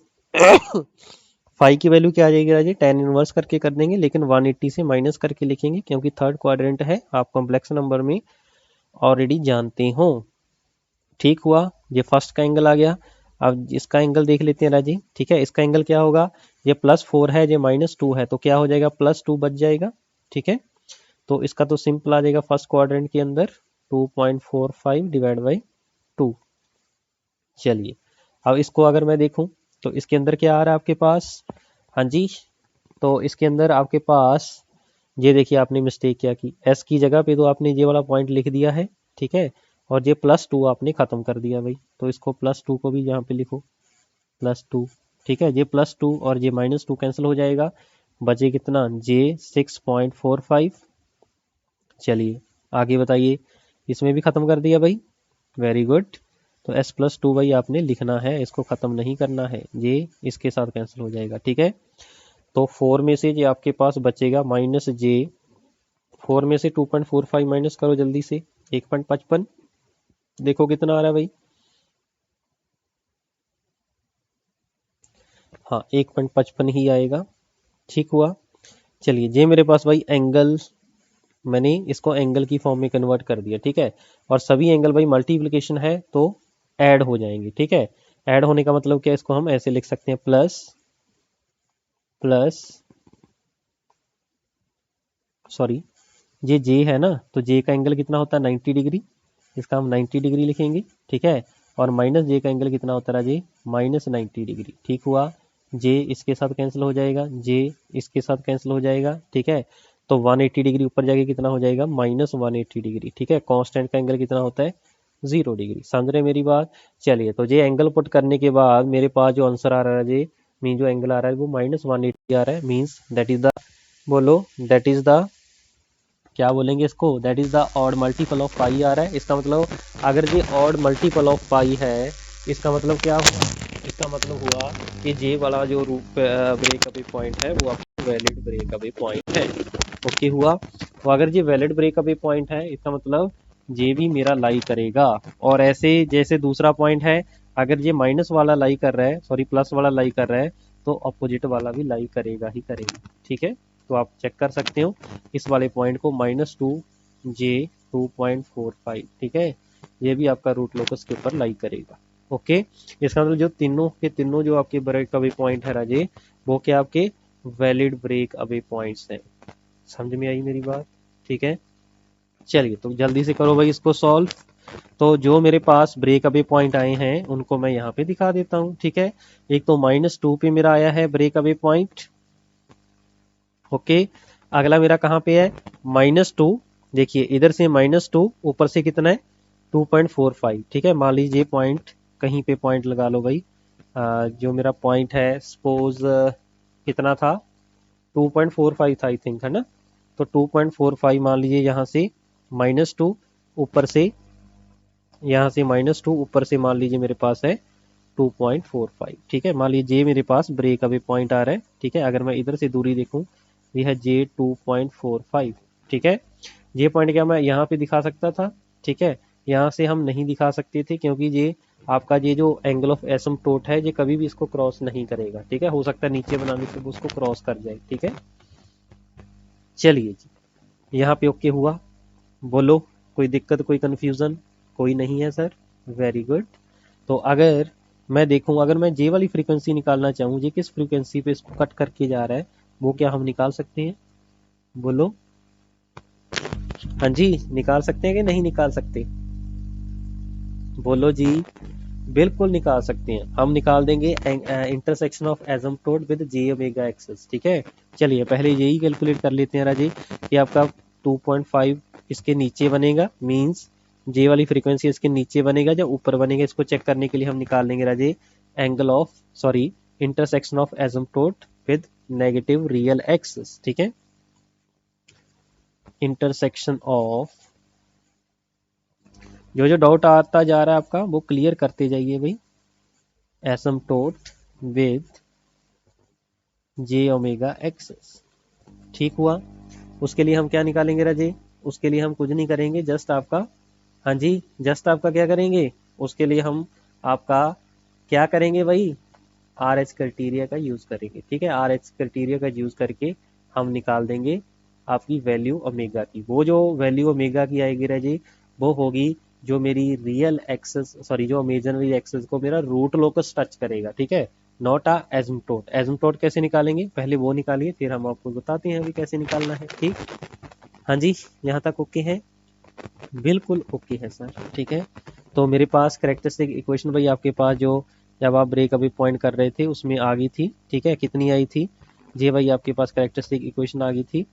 5 की वैल्यू क्या आ जाएगी राजे, tan इनवर्स करके कर देंगे, लेकिन 180 से माइनस करके लिखेंगे, क्योंकि थर्ड क्वाड्रेंट है, आप कॉम्प्लेक्स नंबर में ऑलरेडी जानते हो। ठीक हुआ, ये फर्स्ट का एंगल आ गया। अब इसका एंगल देख लेते हैं राजी। ठीक है, इसका एंगल क्या होगा, ये +4 है, ये -2 है, तो क्या हो जाएगा, +2 बच जाएगा। ठीक है, तो इसका तो सिंपल आ जाएगा फर्स्ट क्वाड्रेंट के अंदर 2.45 डिवाइड बाई 2। चलिए, अब इसको अगर मैं देखूं तो इसके अंदर क्या आ रहा है आपके पास। हाँ जी, तो इसके अंदर आपके पास ये देखिए आपने मिस्टेक क्या की, एस की जगह पे तो आपने ये वाला पॉइंट लिख दिया है। ठीक है, और ये +2 आपने खत्म कर दिया भाई, तो इसको +2 को भी यहाँ पे लिखो, +2। ठीक है, ये +2 और ये -2 कैंसिल हो जाएगा, बचे कितना, जे 6.45। चलिए आगे बताइए, इसमें भी खत्म कर दिया भाई, वेरी गुड। तो s+2 भाई आपने लिखना है, इसको खत्म नहीं करना है, ये इसके साथ कैंसिल हो जाएगा। ठीक है, तो 4 में से ये आपके पास बचेगा -j, 4 में से 2.45 माइनस करो जल्दी से, 1.55, देखो कितना आ रहा है भाई। हाँ 1.55 ही आएगा। ठीक हुआ, चलिए ये मेरे पास भाई एंगल, मैंने इसको एंगल की फॉर्म में कन्वर्ट कर दिया। ठीक है, और सभी एंगल भाई मल्टीप्लिकेशन है तो ऐड हो जाएंगे। ठीक है, ऐड होने का मतलब क्या, इसको हम ऐसे लिख सकते हैं, प्लस प्लस सॉरी, ये जे है ना, तो जे का एंगल कितना होता है, 90 डिग्री, इसका हम 90 डिग्री लिखेंगे। ठीक है, और माइनस जे का एंगल कितना होता है जी, -90 डिग्री। ठीक हुआ, जे इसके साथ कैंसिल हो जाएगा, जे इसके साथ कैंसिल हो जाएगा। ठीक है, तो 180 डिग्री ऊपर जाके कितना हो जाएगा, -180 डिग्री। ठीक है, कांस्टेंट का एंगल कितना होता है, 0 डिग्री। समझ रहे मेरी बात। चलिए, तो ये एंगल पुट करने के बाद मेरे पास जो आंसर आ रहा है जी, मीन जो एंगल आ रहा है वो -180 आ रहा है, मीन्स दैट इज द, बोलो दैट इज द, क्या बोलेंगे इसको, that is the odd multiple of pi आ रहा है। इसका मतलब अगर ये ऑड मल्टीपल ऑफ पाई है, इसका मतलब क्या हुआ, इसका मतलब हुआ कि जे वाला जो रूप ब्रेक अवे पॉइंट है वो आपका वैलिड ब्रेक अवे पॉइंट है। ओके हुआ, तो अगर ये वैलिड ब्रेक अवे पॉइंट है, इसका मतलब जे भी मेरा लाई करेगा। और ऐसे जैसे दूसरा पॉइंट है, अगर ये माइनस वाला लाई कर रहा है, सॉरी प्लस वाला लाई कर रहा है, तो अपोजिट वाला भी लाई करेगा ही करेगा। ठीक है, तो आप चेक कर सकते हो इस वाले पॉइंट को, -2j2.45। ठीक है, ये भी आपका रूट लोकस के ऊपर लाई करेगा। ओके, इसका मतलब जो तीनों के तीनों जो आपके ब्रेक अवे पॉइंट है राजे, वो क्या आपके वैलिड ब्रेक अवे पॉइंट्स हैं। समझ में आई मेरी बात। ठीक है, चलिए तो जल्दी से करो भाई इसको सॉल्व। तो जो मेरे पास ब्रेक अवे पॉइंट आए हैं उनको मैं यहाँ पे दिखा देता हूँ। ठीक है, एक तो -2 पे मेरा आया है ब्रेक अवे पॉइंट। ओके, अगला मेरा कहाँ पे है, -2, देखिए इधर से -2, ऊपर से कितना है, 2.45। ठीक है, मान लीजिए पॉइंट, कहीं पे पॉइंट लगा लो भाई, जो मेरा पॉइंट है सपोज कितना था, 2.45 था आई थिंक, है ना। तो 2.45 मान लीजिए, यहाँ से -2, ऊपर से, यहाँ से -2, ऊपर से मान लीजिए मेरे पास है 2.45। ठीक है, मान लीजिए मेरे पास ब्रेक अवे पॉइंट आ रहा है। ठीक है, अगर मैं इधर से दूरी देखूं, ये है जे 2.45। ठीक है, ये पॉइंट क्या मैं यहाँ पे दिखा सकता था। ठीक है, यहाँ से हम नहीं दिखा सकते थे, क्योंकि ये आपका ये जो एंगल ऑफ एसिम्पटोट है, ये कभी भी इसको क्रॉस नहीं करेगा। ठीक है, हो सकता है नीचे बनाने से वो उसको क्रॉस कर जाए। ठीक है, चलिए जी, यहाँ पे ओके हुआ, बोलो कोई दिक्कत, कोई कंफ्यूजन, कोई नहीं है सर, वेरी गुड। तो अगर मैं देखूं, अगर मैं जे वाली फ्रीक्वेंसी निकालना चाहूँ, ये किस फ्रीक्वेंसी पे इसको कट करके जा रहा है, वो क्या हम निकाल सकते हैं, बोलो। हाँ जी, निकाल सकते हैं कि नहीं निकाल सकते, बोलो जी। बिल्कुल निकाल सकते हैं, हम निकाल देंगे intersection of asymptote with J omega axis. ठीक है, चलिए पहले यही कैलकुलेट कर लेते हैं राजी, कि आपका 2.5 इसके नीचे बनेगा, मींस जे वाली फ्रीक्वेंसी इसके नीचे बनेगा या ऊपर बनेगा, इसको चेक करने के लिए हम निकाल लेंगे राजे angle of, sorry, intersection of asymptote with negative real axis. ठीक है, इंटरसेक्शन ऑफ, जो जो डाउट आता जा रहा है आपका वो क्लियर करते जाइए भाई, एसिम्पटोट विद जे ओमेगा एक्सेस। ठीक हुआ, उसके लिए हम क्या निकालेंगे राजे, उसके लिए हम कुछ नहीं करेंगे, जस्ट आपका, हाँ जी, जस्ट आपका क्या करेंगे, उसके लिए हम आपका क्या करेंगे भाई, आर एच क्राइटेरिया का यूज करेंगे। ठीक है, आर एच क्राइटेरिया का यूज करके हम निकाल देंगे आपकी वैल्यू ओमेगा की। वो जो वैल्यू ओमेगा की आएगी राजे, वो होगी जो मेरी रियल एक्सेस, सॉरी जो इमेजिनरी एक्सेस को मेरा रूट लोकस टच करेगा, ठीक है, नॉट अ एसिम्पटोट। एसिम्पटोट कैसे निकालेंगे, पहले वो निकालिए फिर हम आपको बताते हैं अभी कैसे निकालना है, ठीक। हाँ जी, यहाँ तक ओके है, बिल्कुल ओके है सर, ठीक है। तो मेरे पास करेक्टरिस्टिक इक्वेशन भाई आपके पास जो जब आप ब्रेक अभी पॉइंट कर रहे थे उसमें आ गई थी, ठीक है, कितनी आई थी, जे भाई आपके पास करेक्टरिस्टिक इक्वेशन आ गई थी,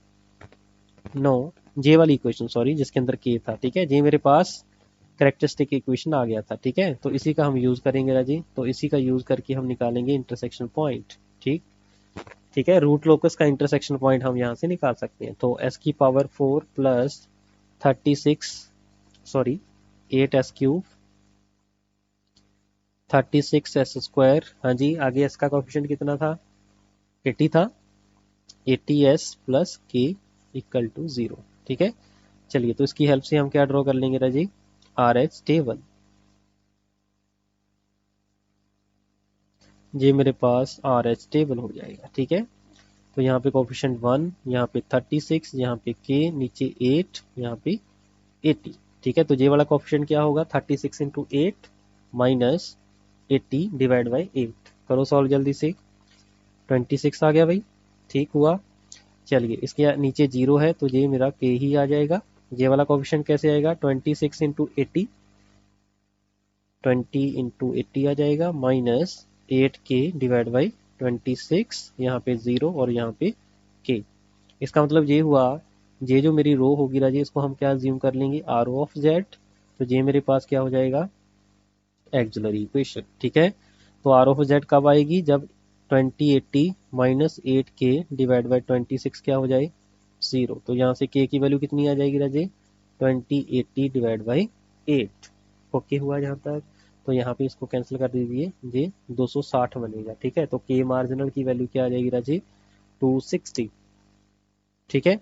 नो, जे वाली इक्वेशन सॉरी जिसके अंदर के था, ठीक है, जे मेरे पास करेक्टरिस्टिक इक्वेशन आ गया था, ठीक है। तो इसी का हम यूज करेंगे राजी, तो इसी का यूज करके हम निकालेंगे इंटरसेक्शन पॉइंट, ठीक। ठीक है, रूट लोकस का इंटरसेक्शन पॉइंट हम यहाँ से निकाल सकते हैं। तो एस की power 4 plus 36, sorry 8s³ 36s², हाँ जी, आगे एस का कोफिशिएंट कितना था, 80 था, 80s प्लस के इक्वल टू 0, ठीक है। चलिए तो इसकी हेल्प से हम क्या ड्रॉ कर लेंगे राजी, आर एच टेबल। ये मेरे पास आर एच टेबल हो जाएगा, ठीक है। तो यहाँ पे कोफिशिएंट 1, यहाँ पे 36, यहाँ पे के, नीचे 8, यहाँ पे 80, ठीक है। तो ये वाला कोफिशिएंट क्या होगा, 36 इंटू 8 माइनस 80 डिवाइड बाई 8, करो सॉल्व जल्दी से, 26 आ गया भाई, ठीक हुआ। चलिए इसके नीचे 0 है तो ये मेरा के ही आ जाएगा। ये वाला कोफिशिएंट कैसे आएगा, 26 इंटू 80, 20 इंटू 80 आ जाएगा माइनस 8 के डिवाइड बाई 26, यहाँ पे 0 और यहाँ पे के। इसका मतलब ये हुआ, ये जो मेरी रो होगी राजी इसको हम क्या ज्यूम कर लेंगे, आर ऑफ जेड। तो ये मेरे पास क्या हो जाएगा, एक्सिलरी इक्वेशन, ठीक है। तो आर ऑफ जेड कब आएगी, जब 2080 माइनस 8 के डिवाइड बाई 26 क्या हो जाए, 0। तो यहाँ से के की वैल्यू कितनी आ जाएगी राजे, 2080 डिवाइड बाई 8, ओके हुआ यहाँ तक। तो यहाँ पे इसको कैंसिल कर दीजिए, ये 260 बनेगा, ठीक है। तो के मार्जिनल की वैल्यू क्या आ जाएगी राजे, 260, ठीक है।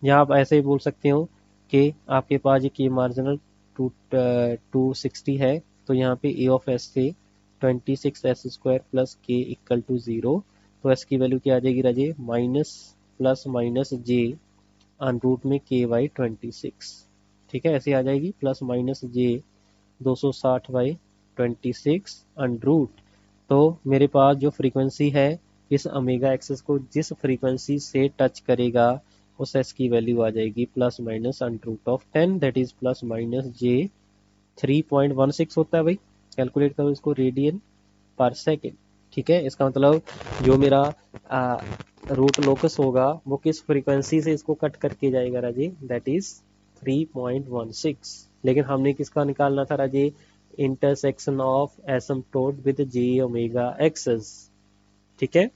या आप ऐसे ही बोल सकते हो कि आपके पास ये के मार्जिनल 260 है, तो यहाँ पे ए ऑफ एस से 26s² प्लस के इक्वल टू 0। तो एस की वैल्यू क्या आ जाएगी राजे, माइनस प्लस माइनस जे अन रूट में के बाई 26, ठीक है, ऐसे आ जाएगी, प्लस माइनस जे 260 बाई 26 अन रूट। तो मेरे पास जो फ्रीक्वेंसी है इस ओमेगा एक्सेस को जिस फ्रीक्वेंसी से टच करेगा उस एस की वैल्यू आ जाएगी plus minus under root of 10, that is plus minus J 3.16 होता है भाई। कैलकुलेट करो इसको, रेडियन पर सेकेंड, ठीक है। इसका मतलब जो मेरा रूट लोकस होगा वो किस फ्रीक्वेंसी से इसको कट करके जाएगा राजे, दैट इज 3.16। लेकिन हमने किसका निकालना था राजे, intersection of asymptote with J omega axes, ठीक है,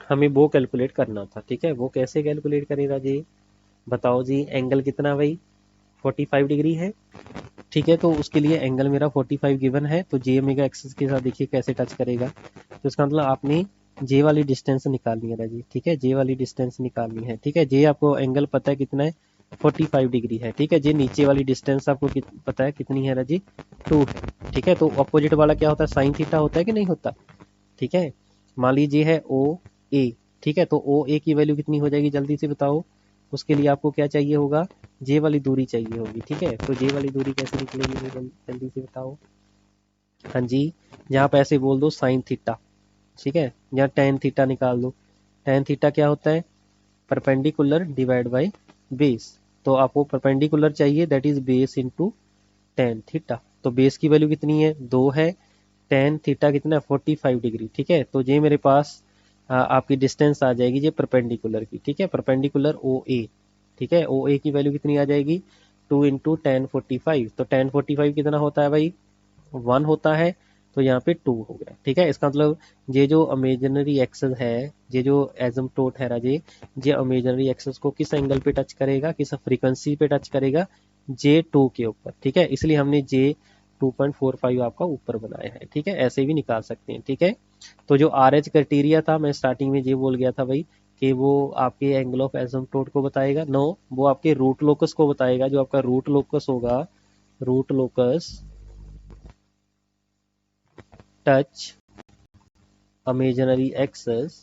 हमें वो कैलकुलेट करना था, ठीक है। वो कैसे कैलकुलेट करेगा जी, बताओ जी, एंगल कितना भाई, 45 डिग्री है, ठीक है। तो उसके लिए एंगल मेरा 45 गिवन है, तो जे ओमेगा एक्सिस के साथ देखिए कैसे टच करेगा। तो इसका मतलब आपने जे वाली डिस्टेंस निकालनी है राजी, ठीक है, जे वाली डिस्टेंस निकालनी है, ठीक है। जे आपको एंगल पता है कितना है, 45 डिग्री है, ठीक है। जे नीचे वाली डिस्टेंस आपको पता है कितनी है राजी, 2 है, ठीक है। तो अपोजिट वाला क्या होता है, साइन थीटा होता है कि नहीं होता, ठीक है। मान लीजिए है ओ ए, ठीक है, तो ओ ए की वैल्यू कितनी हो जाएगी जल्दी से बताओ। उसके लिए आपको क्या चाहिए होगा, जे वाली दूरी चाहिए होगी, ठीक है। तो जे वाली दूरी कैसे निकलेगी जल्दी से बताओ। हाँ जी, यहाँ पे ऐसे बोल दो साइन थीटा, ठीक है, यहाँ टेन थीटा निकाल दो। टेन थीटा क्या होता है, परपेंडिकुलर डिवाइड बाय बेस। तो आपको परपेंडिकुलर चाहिए, that is base into tan theta. तो बेस की वैल्यू कितनी है, 2 है, टेन थीटा कितना है, 45 डिग्री, ठीक है। तो ये मेरे पास आपकी डिस्टेंस आ जाएगी ये परपेंडिकुलर की, ठीक है, परपेंडिकुलर ओ ए, ठीक है। ओ ए की वैल्यू कितनी आ जाएगी, 2 इंटू 1045। तो 1045 कितना होता है भाई, 1 होता है, तो यहाँ पे 2 हो गया, ठीक है। इसका मतलब ये जो इमेजिनरी एक्सेस है, ये जो एजम्पटोट है राजे, ये इमेजिनरी एक्सेस को किस एंगल पे टच करेगा, किस फ्रीक्वेंसी पे टच करेगा, J2 के ऊपर, ठीक है। इसलिए हमने J2.45 आपका ऊपर बनाया है, ठीक है, ऐसे भी निकाल सकते हैं, ठीक है। तो जो आर एच क्राइटेरिया था, मैं स्टार्टिंग में ये बोल गया था भाई कि वो आपके एंगल ऑफ एसिम्पटोट को बताएगा, नो, वो आपके रूट लोकस को बताएगा। जो आपका रूट लोकस होगा, root locus touch imaginary axis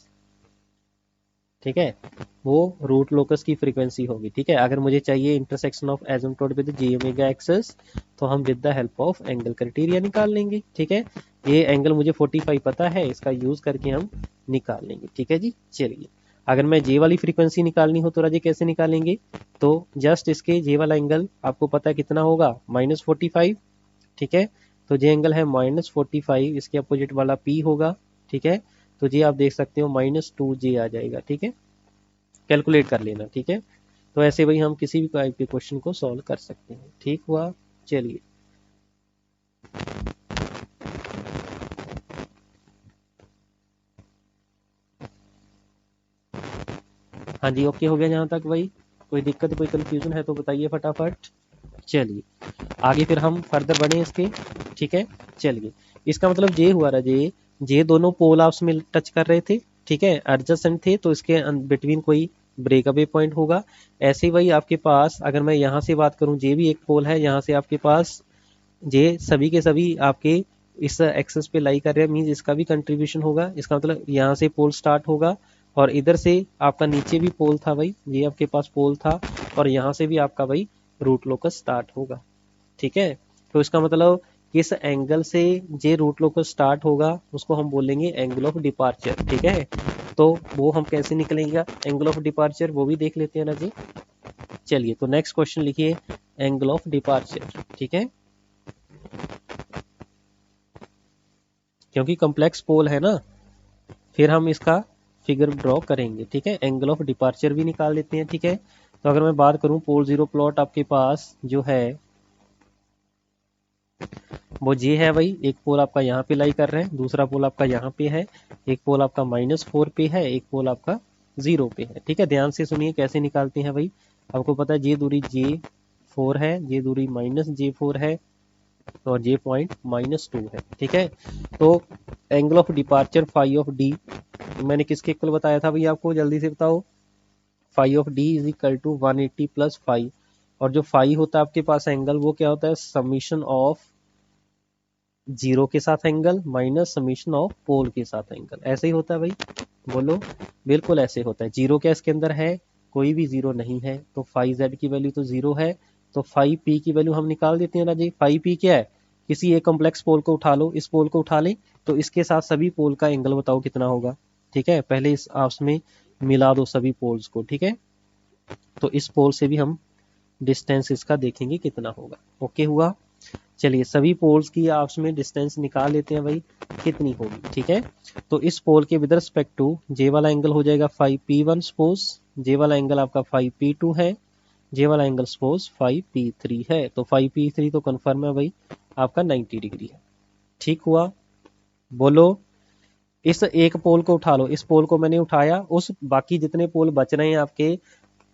ठीक है, वो रूट लोकस की फ्रीक्वेंसी होगी। ठीक है, अगर मुझे चाहिए intersection of asymptote with J omega axes, तो हम with the help of angle criteria निकाल लेंगे। ठीक है, ये एंगल मुझे 45 पता है, इसका यूज करके हम निकाल लेंगे। ठीक है जी, चलिए अगर मैं जे वाली फ्रीक्वेंसी निकालनी हो तो राजे कैसे निकालेंगे, तो जस्ट इसके जे वाला एंगल आपको पता है कितना होगा, -45। ठीक है, तो जे एंगल है -45, इसके अपोजिट वाला पी होगा। ठीक है, तो जी आप देख सकते हो -2J आ जाएगा। ठीक है, कैलकुलेट कर लेना। ठीक है, तो ऐसे वही हम किसी भी टाइप के क्वेश्चन को सॉल्व कर सकते हैं। ठीक हुआ, चलिए हाँ जी, ओके हो गया जहाँ तक भाई, कोई दिक्कत कोई कंफ्यूजन है तो बताइए फटाफट। चलिए आगे फिर हम फर्दर बढ़े इसके। ठीक है, चलिए इसका मतलब ये हुआ रहा, जे दोनों पोल आपस में टच कर रहे थे। ठीक है, एडजसेंट थे, तो इसके बिटवीन कोई ब्रेकअवे पॉइंट होगा। ऐसे ही वही आपके पास अगर मैं यहाँ से बात करूँ, जे भी एक पोल है, यहाँ से आपके पास जे सभी के सभी आपके इस एक्सेस पे लाई कर रहे हैं, मीन्स इसका भी कंट्रीब्यूशन होगा। इसका मतलब यहाँ से पोल स्टार्ट होगा और इधर से आपका नीचे भी पोल था भाई, ये आपके पास पोल था, और यहाँ से भी आपका भाई रूट लोकस स्टार्ट होगा। ठीक है, तो इसका मतलब किस एंगल से जे रूट लोकस स्टार्ट होगा उसको हम बोलेंगे एंगल ऑफ डिपार्चर। ठीक है, तो वो हम कैसे निकलेंगे एंगल ऑफ डिपार्चर, वो भी देख लेते हैं ना जी। चलिए तो नेक्स्ट क्वेश्चन लिखिए, एंगल ऑफ डिपार्चर। ठीक है, क्योंकि कॉम्प्लेक्स पोल है ना, फिर हम इसका फिगर ड्रॉ करेंगे। ठीक है, एंगल ऑफ डिपार्चर भी निकाल लेते हैं। ठीक है, तो अगर मैं बात करूं पोल जीरो प्लॉट आपके पास जो है वो जे है भाई, एक पोल आपका यहाँ पे लाई कर रहे हैं, दूसरा पोल आपका यहाँ पे है, एक पोल आपका -4 पे है, एक पोल आपका 0 पे है। ठीक है, ध्यान से सुनिए कैसे निकालते हैं भाई। आपको पता है जे दूरी J4 है, जे दूरी -J4 है, और जे पॉइंट -2 है। ठीक है, तो angle of departure phi of D मैंने किसके इक्वल बताया था भाई आपको, जल्दी से बताओ। Phi of D is equal to 180 plus phi, और जो फाई होता है आपके पास एंगल, वो क्या होता है, समीशन ऑफ जीरो के साथ एंगल माइनस समीशन ऑफ पोल के साथ एंगल। ऐसे ही होता है भाई, बोलो। बिल्कुल ऐसे होता है। जीरो क्या इसके अंदर है, कोई भी जीरो नहीं है, तो फाइव जेड की वैल्यू तो जीरो है, तो फाइव पी की वैल्यू हम निकाल देते हैं ना जी। फाइव पी क्या है, किसी एक कॉम्प्लेक्स पोल को उठा लो, इस पोल को उठा ले, तो इसके साथ सभी पोल का एंगल बताओ कितना होगा। ठीक है, पहले इस आपस में मिला दो सभी पोल्स को। ठीक है, तो इस पोल से भी हम डिस्टेंस इसका देखेंगे कितना होगा। ओके हुआ, चलिए सभी पोल्स की आपस में डिस्टेंस निकाल लेते हैं भाई कितनी होगी। ठीक है, तो इस पोल के विद रिस्पेक्ट टू जे वाला एंगल हो जाएगा 5P1 सपोज, जे वाला एंगल आपका 5P2 है, जे वाला एंगल सपोज 5P3 है, तो 5P3 तो कंफर्म है भाई आपका 90 डिग्री है। ठीक हुआ, बोलो। इस एक पोल को उठा लो, इस पोल को मैंने उठाया, उस बाकी जितने पोल बच रहे हैं आपके,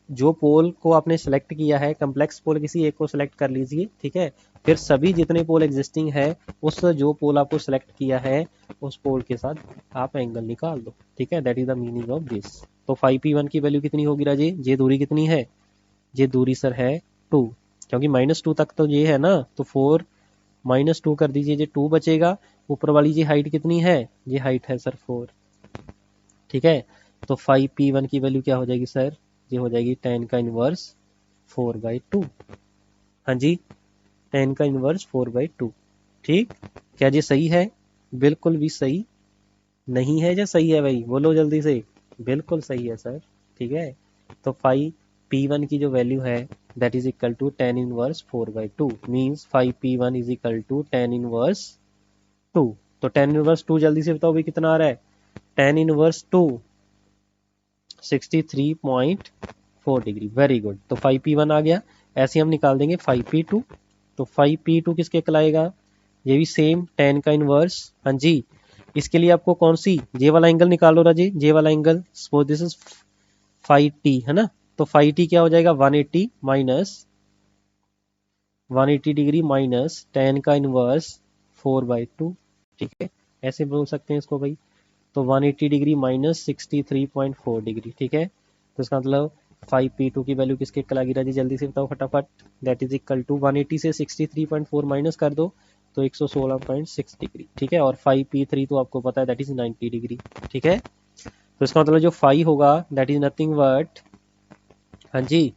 जो पोल को आपने सेलेक्ट किया है, कम्प्लेक्स पोल किसी एक को सेलेक्ट कर लीजिए। ठीक है, फिर सभी जितने पोल एग्जिस्टिंग है, उस जो पोल आपको सेलेक्ट किया है उस पोल के साथ आप एंगल निकाल दो। ठीक है, that is the meaning of this. तो 5P1 की वैल्यू कितनी होगी राजे, ये दूरी कितनी है, ये दूरी सर है 2, क्योंकि -2 तक तो ये है ना, तो 4 -2 कर दीजिए, ये 2 बचेगा। ऊपर वाली ये हाइट कितनी है, ये हाइट है सर 4। ठीक है, तो 5P1 की वैल्यू क्या हो जाएगी सर, ये हो जाएगी 10 का इनवर्स 4/2। हाँ जी, 10 का इनवर्स 4/2। ठीक, क्या ये सही है, बिल्कुल भी सही नहीं है, या सही है भाई, बोलो जल्दी से। बिल्कुल सही है सर। ठीक है, तो 5P1 की जो वैल्यू है that is equal to 10 inverse 4/2, means 5P1 is equal to 10 inverse 2। तो 10 इनवर्स 2 जल्दी से बताओ भाई कितना आ रहा है, 10 इनवर्स 2 63.4 डिग्री। वेरी गुड, तो 5P1 आ गया। ऐसे हम निकाल देंगे 5P2, तो 5P2 किसके कहलाएगा, ये भी सेम 10 का इनवर्स। हाँ जी, इसके लिए आपको कौन सी, जे वाला एंगल निकालो राजे, जे वाला angle suppose this is 5T है ना, तो 5T क्या हो जाएगा 180 डिग्री माइनस 10 का इनवर्स 4/2। ठीक है, ऐसे बोल सकते हैं इसको भाई, तो 180 डिग्री माइनस 63.4 डिग्री। ठीक है, तो इसका मतलब 5P2 की वैल्यू किसके इक्वल आ गई राजी, जल्दी से बताओ फटाफट। दैट इज इक्वल टू 180 से 63.4 माइनस कर दो तो 116.6 डिग्री। ठीक है, और 5P3 तो आपको पता है दैट इज 90 डिग्री। ठीक है, तो इसका मतलब जो फाई होगा दैट इज नथिंग बट, हाँ जी,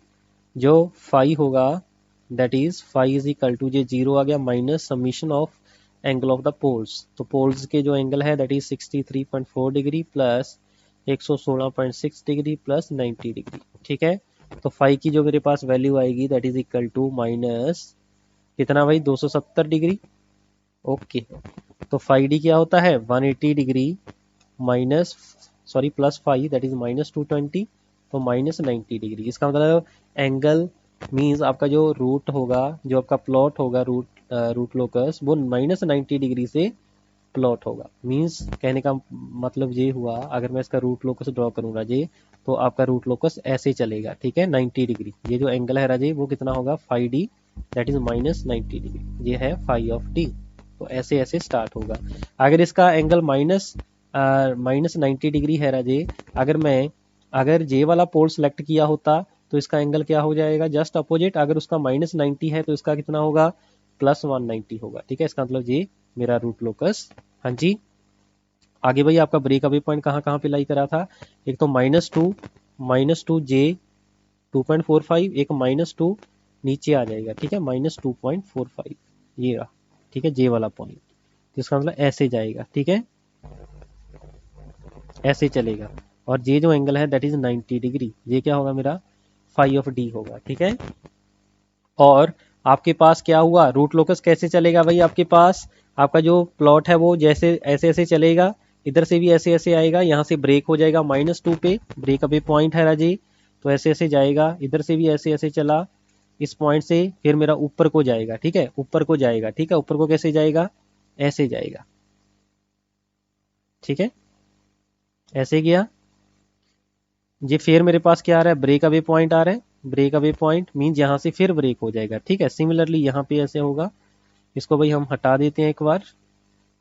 जो फाई होगा that is phi is equal to, ये जीरो आ गया minus summation of angle of the poles. तो पोल्स के जो एंगल है that is 63.4 degree plus 116.6 degree plus 90 degree. ठीक है, तो फाई की जो मेरे पास वैल्यू आएगी that is equal to minus कितना भाई, 270 डिग्री। ओके, तो फाई डी क्या होता है 180 degree minus, sorry plus five that is minus 220, तो माइनस 90 डिग्री। इसका मतलब एंगल मीन्स आपका जो रूट होगा, जो आपका प्लॉट होगा रूट लोकस, वो माइनस 90 डिग्री से प्लॉट होगा। मीन्स कहने का मतलब ये हुआ, अगर मैं इसका रूट लोकस ड्रॉ करूंगा ये, तो आपका रूट लोकस ऐसे चलेगा। ठीक है, 90 डिग्री, ये जो एंगल है राजे वो कितना होगा five D that is minus 90 degree, ये है फाइव ऑफ डी। तो ऐसे ऐसे स्टार्ट होगा। अगर इसका एंगल माइनस 90 डिग्री है राजे, अगर जे वाला पोल सेलेक्ट किया होता तो इसका एंगल क्या हो जाएगा जस्ट अपोजिट। अगर उसका माइनस 90 है तो इसका कितना होगा प्लस 190 होगा। ठीक है, इसका मतलब ये मेरा रूट लोकस। हाँ जी, आगे भाई आपका ब्रेक अवे पॉइंट कहाँ कहाँ पे लाई करा था, एक तो माइनस टू जे 2.45, एक -2 नीचे आ जाएगा। ठीक है, -2.45 ये रहा। ठीक है, जे वाला पॉइंट, तो इसका मतलब ऐसे जाएगा। ठीक है, ऐसे चलेगा। और ये जो एंगल है दैट इज 90 डिग्री, ये क्या होगा मेरा फाइव ऑफ डी होगा। ठीक है, और आपके पास क्या हुआ रूट लोकस कैसे चलेगा भाई, आपके पास आपका जो प्लॉट है वो जैसे ऐसे ऐसे चलेगा, इधर से भी ऐसे ऐसे आएगा, यहाँ से ब्रेक हो जाएगा -2 पे, ब्रेक अवे पॉइंट है राजी, तो ऐसे ऐसे जाएगा, इधर से भी ऐसे ऐसे चला इस पॉइंट से, फिर मेरा ऊपर को जाएगा। ठीक है, ऊपर को जाएगा। ठीक है, ऊपर को कैसे जाएगा, ऐसे जाएगा। ठीक है, ऐसे गया, ये फिर मेरे पास क्या आ रहा है ब्रेक अवे पॉइंट आ रहा है, ब्रेक अवे पॉइंट मीन्स यहाँ से फिर ब्रेक हो जाएगा। ठीक है, सिमिलरली यहाँ पे ऐसे होगा, इसको भाई हम हटा देते हैं एक बार,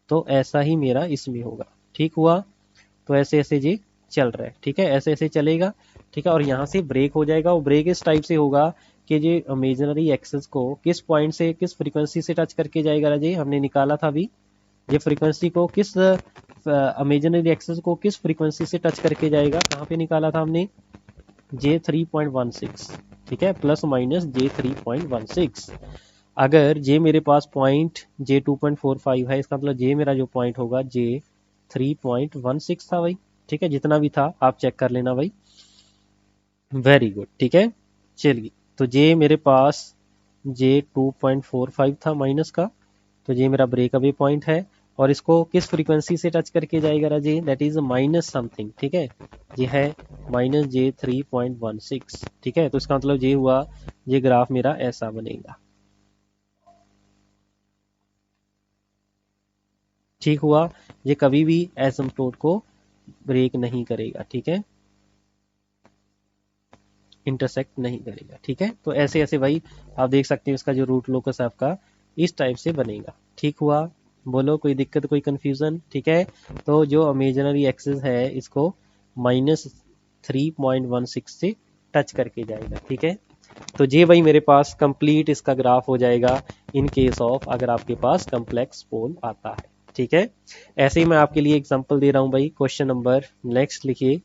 तो ऐसा ही मेरा इसमें होगा। ठीक हुआ, तो ऐसे ऐसे ये चल रहा है। ठीक है, ऐसे ऐसे चलेगा। ठीक है, और यहाँ से ब्रेक हो जाएगा, वो ब्रेक इस टाइप से होगा कि ये इमेजिनरी एक्सेस को किस पॉइंट से किस फ्रीक्वेंसी से टच करके जाएगा राजे, हमने निकाला था अभी, ये फ्रीक्वेंसी को किस इमेजिनरी एक्सेस को किस फ्रीक्वेंसी से टच करके जाएगा, कहाँ पे निकाला था हमने, J3.16। ठीक है, प्लस माइनस J3.16। अगर जे मेरे पास पॉइंट J2.45 है, इसका मतलब जे मेरा जो पॉइंट होगा J3.16 था भाई। ठीक है, जितना भी था आप चेक कर लेना भाई, वेरी गुड। ठीक है, चलिए, तो जे मेरे पास J2.45 था माइनस का, तो ये मेरा ब्रेक अवे पॉइंट है, और इसको किस फ्रीक्वेंसी से टच करके जाएगा राजे, दैट इज माइनस समथिंग। ठीक है, ये है -J3.16। ठीक है, तो इसका मतलब ये हुआ, ये ग्राफ मेरा ऐसा बनेगा। ठीक हुआ, ये कभी भी एसिम्पटोट को ब्रेक नहीं करेगा। ठीक है, इंटरसेक्ट नहीं करेगा। ठीक है, तो ऐसे ऐसे भाई आप देख सकते हैं इसका जो रूट लोकस आपका इस टाइप से बनेगा। ठीक हुआ, बोलो कोई दिक्कत कोई कंफ्यूजन। ठीक है, तो जो इमेजिनरी एक्सिस है इसको -3.16 से टच करके जाएगा। ठीक है, तो ये भाई मेरे पास कंप्लीट इसका ग्राफ हो जाएगा इन केस ऑफ अगर आपके पास कम्प्लेक्स पोल आता है। ठीक है, ऐसे ही मैं आपके लिए एग्जांपल दे रहा हूँ भाई, क्वेश्चन नंबर नेक्स्ट लिखिए,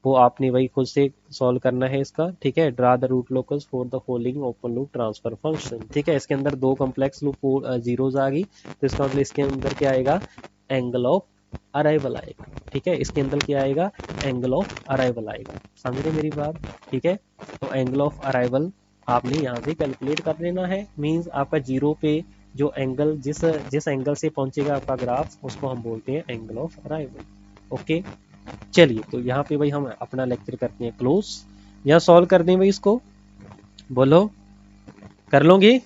वो आपने भाई खुद से सॉल्व करना है इसका। ठीक है, draw the root locus for the following open loop transfer function. ठीक है, इसके अंदर दो कम्प्लेक्स लूप जीरोज आ गई, तो इसका मतलब इसके अंदर क्या आएगा एंगल ऑफ अराइवल आएगा। ठीक है, इसके अंदर क्या आएगा एंगल ऑफ अराइवल आएगा। समझ रहे मेरी बात। ठीक है, तो एंगल ऑफ अराइवल आपने यहाँ से कैलकुलेट कर लेना है, मीन्स आपका जीरो पे जो एंगल जिस जिस एंगल से पहुंचेगा आपका ग्राफ उसको हम बोलते हैं एंगल ऑफ अराइवल। ओके, चलिए, तो यहाँ पे भाई हम अपना लेक्चर करते हैं क्लोज, यहाँ सॉल्व कर दें भाई इसको, बोलो कर लोगे,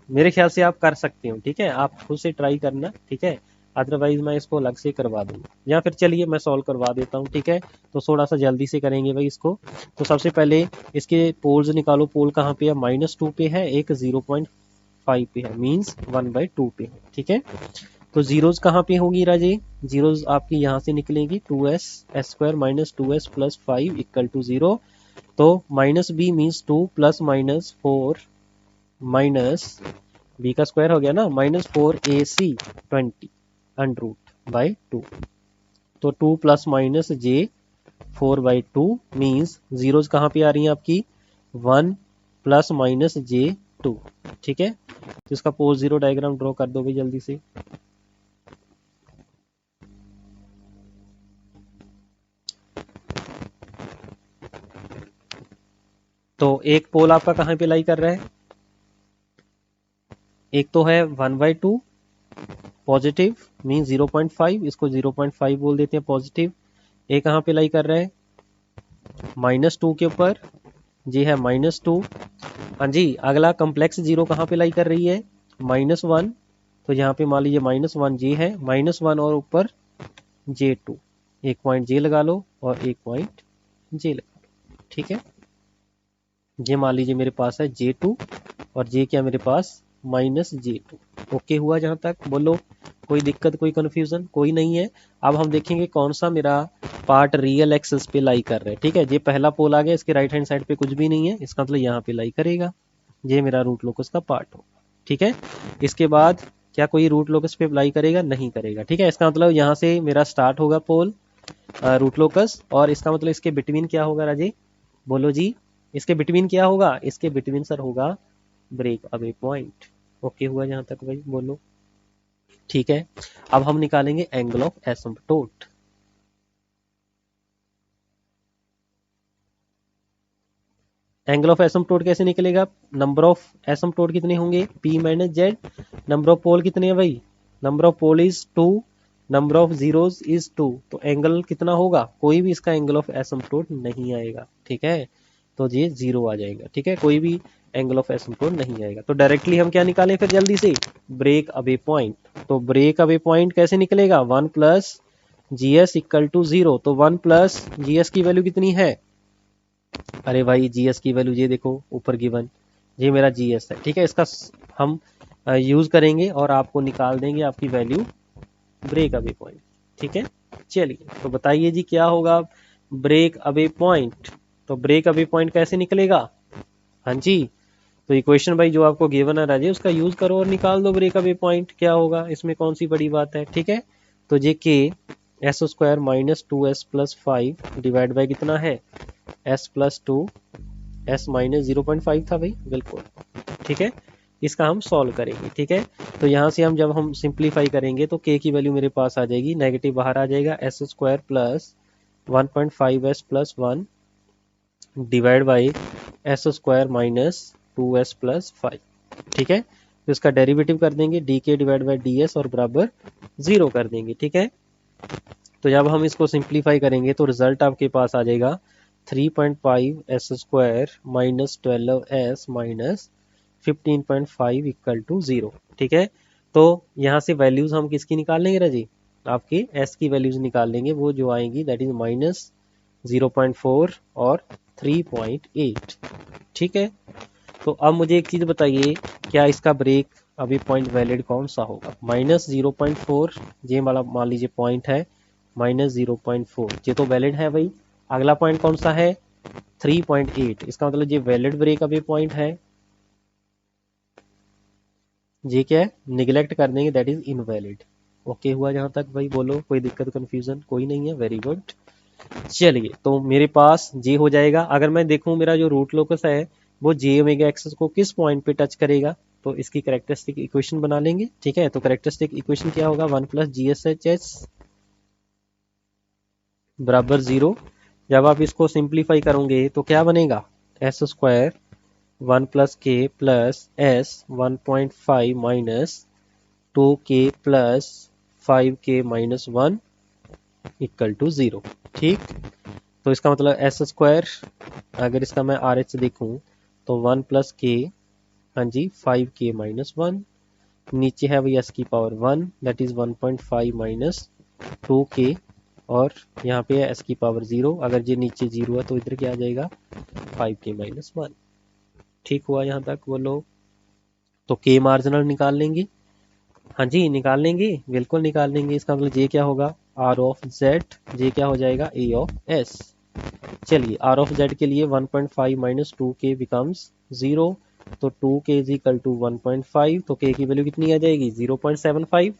मेरे ख्याल से आप कर सकते हो। ठीक है, आप खुद से ट्राई करना। ठीक है, अदरवाइज मैं इसको अलग से करवा दूंगा, या फिर चलिए मैं सॉल्व करवा देता हूँ। ठीक है, तो थोड़ा सा जल्दी से करेंगे भाई इसको। तो सबसे पहले इसके पोल्स निकालो, पोल कहाँ पे है -2 पे है, एक 0.5 पे है, मीन्स 1/2 पे है। ठीक है, तो जीरोज कहाँ पे होगी राजे, जीरोज आपकी यहाँ से निकलेगी 2s s² -2s plus 5 equal to 0, तो -b means 2 plus -4 minus b का स्क्वायर हो गया ना, -4ac 20 अंडर रूट बाई 2, तो 2 plus minus j 4/2 means zeros कहाँ पे आ रही हैं आपकी 1 प्लस माइनस J2। ठीक है, तो इसका पोस्ट जीरो डायग्राम ड्रॉ कर दो भाई जल्दी से। तो एक पोल आपका कहाँ पे लाई कर रहा है, एक तो है 1/2 पॉजिटिव मीन 0.5, इसको 0.5 बोल देते हैं पॉजिटिव। एक कहाँ पे लाई कर रहा है -2 के ऊपर, जी है -2। हाँ जी, अगला कम्प्लेक्स जीरो कहाँ पे लाई कर रही है -1, तो यहाँ पे मान लीजिए -1 J है, -1 और ऊपर J2, एक पॉइंट J लगा लो और एक पॉइंट J लगा लो। ठीक है, ये मान लीजिए मेरे पास है J2 और J क्या मेरे पास -J2। ओके हुआ जहां तक, बोलो कोई दिक्कत कोई कंफ्यूजन कोई नहीं है। अब हम देखेंगे कौन सा मेरा पार्ट रियल एक्सिस पे लाई कर रहा है। ठीक है, ये पहला पोल आ गया, इसके राइट हैंड साइड पे कुछ भी नहीं है, इसका मतलब यहाँ पे लाई करेगा, ये मेरा रूट लोकस का पार्ट होगा। ठीक है, इसके बाद क्या कोई रूट लोकस पे अप्लाई करेगा, नहीं करेगा। ठीक है, इसका मतलब यहाँ से मेरा स्टार्ट होगा पोल रूट लोकस, और इसका मतलब इसके बिटवीन क्या होगा राजे, बोलो जी, इसके बिटवीन क्या होगा, इसके बिटवीन सर होगा ब्रेक अवे पॉइंट। ओके हुआ जहां तक भाई, बोलो ठीक है। अब हम निकालेंगे angle of asymptote. Angle of asymptote कैसे निकलेगा, नंबर ऑफ एसिम्पटोट कितने होंगे P minus Z, number of pole कितने हैं भाई, number of pole is 2, number of zeros is 2, तो एंगल कितना होगा, कोई भी इसका एंगल ऑफ एसिम्पटोट नहीं आएगा। ठीक है, तो ये 0 आ जाएगा। ठीक है, कोई भी एंगल ऑफ एसिम्पटोट नहीं आएगा। तो डायरेक्टली हम क्या निकालें फिर जल्दी से, ब्रेक अवे पॉइंट। तो ब्रेक अवे पॉइंट कैसे निकलेगा, 1 प्लस GS इक्वल टू 0, तो 1 प्लस GS की वैल्यू कितनी है, अरे भाई GS की वैल्यू ये देखो ऊपर गिवन, ये मेरा GS है। ठीक है, इसका हम यूज करेंगे और आपको निकाल देंगे आपकी वैल्यू ब्रेक अवे पॉइंट। ठीक है, चलिए तो बताइए जी क्या होगा ब्रेक अवे पॉइंट। तो ब्रेक अवे पॉइंट कैसे निकलेगा, हाँ जी, तो इक्वेशन भाई जो आपको गिवन है राजे उसका यूज करो और निकाल दो ब्रेक अवे पॉइंट क्या होगा, इसमें कौन सी बड़ी बात है। ठीक है, तो ये के S square minus 2s plus 5 divide by कितना है s प्लस 2, s माइनस 0.5 था भाई, बिल्कुल ठीक है, इसका हम सॉल्व करेंगे। ठीक है, तो यहाँ से हम जब हम सिंप्लीफाई करेंगे तो k की वैल्यू मेरे पास आ जाएगी, नेगेटिव बाहर आ जाएगा, S square plus 1.5s plus 1 divide by S square minus 2s plus 5। ठीक है, तो इसका डेरिवेटिव कर देंगे D K divide by D S और बराबर 0 कर देंगे। ठीक है, तो जब हम इसको सिंप्लीफाई करेंगे तो रिजल्ट आपके पास आ जाएगा 3.5 S square minus 12s minus 15.5 equal to 0। ठीक है, तो यहाँ से वैल्यूज हम किसकी निकाल लेंगे राजी, आपके s की वैल्यूज निकाल लेंगे, वो जो आएंगी दैट इज माइनस 0.4 और 3.8। ठीक है, तो अब मुझे एक चीज बताइए, क्या इसका ब्रेक अभी पॉइंट वैलिड कौन सा होगा, -0.4 ये वाला मान लीजिए पॉइंट है, -0.4 ये तो वैलिड है भाई। अगला पॉइंट कौन सा है 3.8, इसका मतलब ये वैलिड ब्रेक अवे पॉइंट है। ये क्या है, निगलेक्ट कर देंगे दैट इज इनवैलिड। ओके हुआ जहां तक भाई, बोलो कोई दिक्कत कंफ्यूजन कोई नहीं है, वेरी गुड। चलिए तो मेरे पास जे हो जाएगा, अगर मैं देखूं मेरा जो रूट लोकस है वो जे ओमेगा एक्सिस को किस पॉइंट पे टच करेगा, तो इसकी कैरेक्टरिस्टिक इक्वेशन बना लेंगे। ठीक है, तो कैरेक्टरिस्टिक इक्वेशन क्या होगा, 1 प्लस GSHS बराबर 0। जब आप इसको सिंप्लीफाई करोगे तो क्या बनेगा, S square 1 plus K plus S 1.5 minus 2k plus 5k minus 1 equal to 0। ठीक, तो इसका मतलब एस स्क्वायर, अगर इसका मैं आर एच देखूं तो 1 प्लस के, हाँ जी 5k माइनस 1, नीचे है वही एस की power 1 that is 1.5 minus 2k, और यहाँ पे है एस की पावर 0, अगर ये नीचे 0 है तो इधर क्या आ जाएगा 5k माइनस 1। ठीक हुआ यहाँ तक, बोलो तो k मार्जिनल निकाल लेंगे, हाँ जी निकाल लेंगे, बिल्कुल निकाल लेंगे। इसका मतलब जे क्या होगा आर ऑफ जेड, जे क्या हो जाएगा ए ऑफ एस। चलिए आर ऑफ जेड के लिए 1.5 माइनस 2k बिकम्स 0, तो 2k इज इक्वल टू 1.5, तो k की वैल्यू कितनी आ जाएगी 0.75।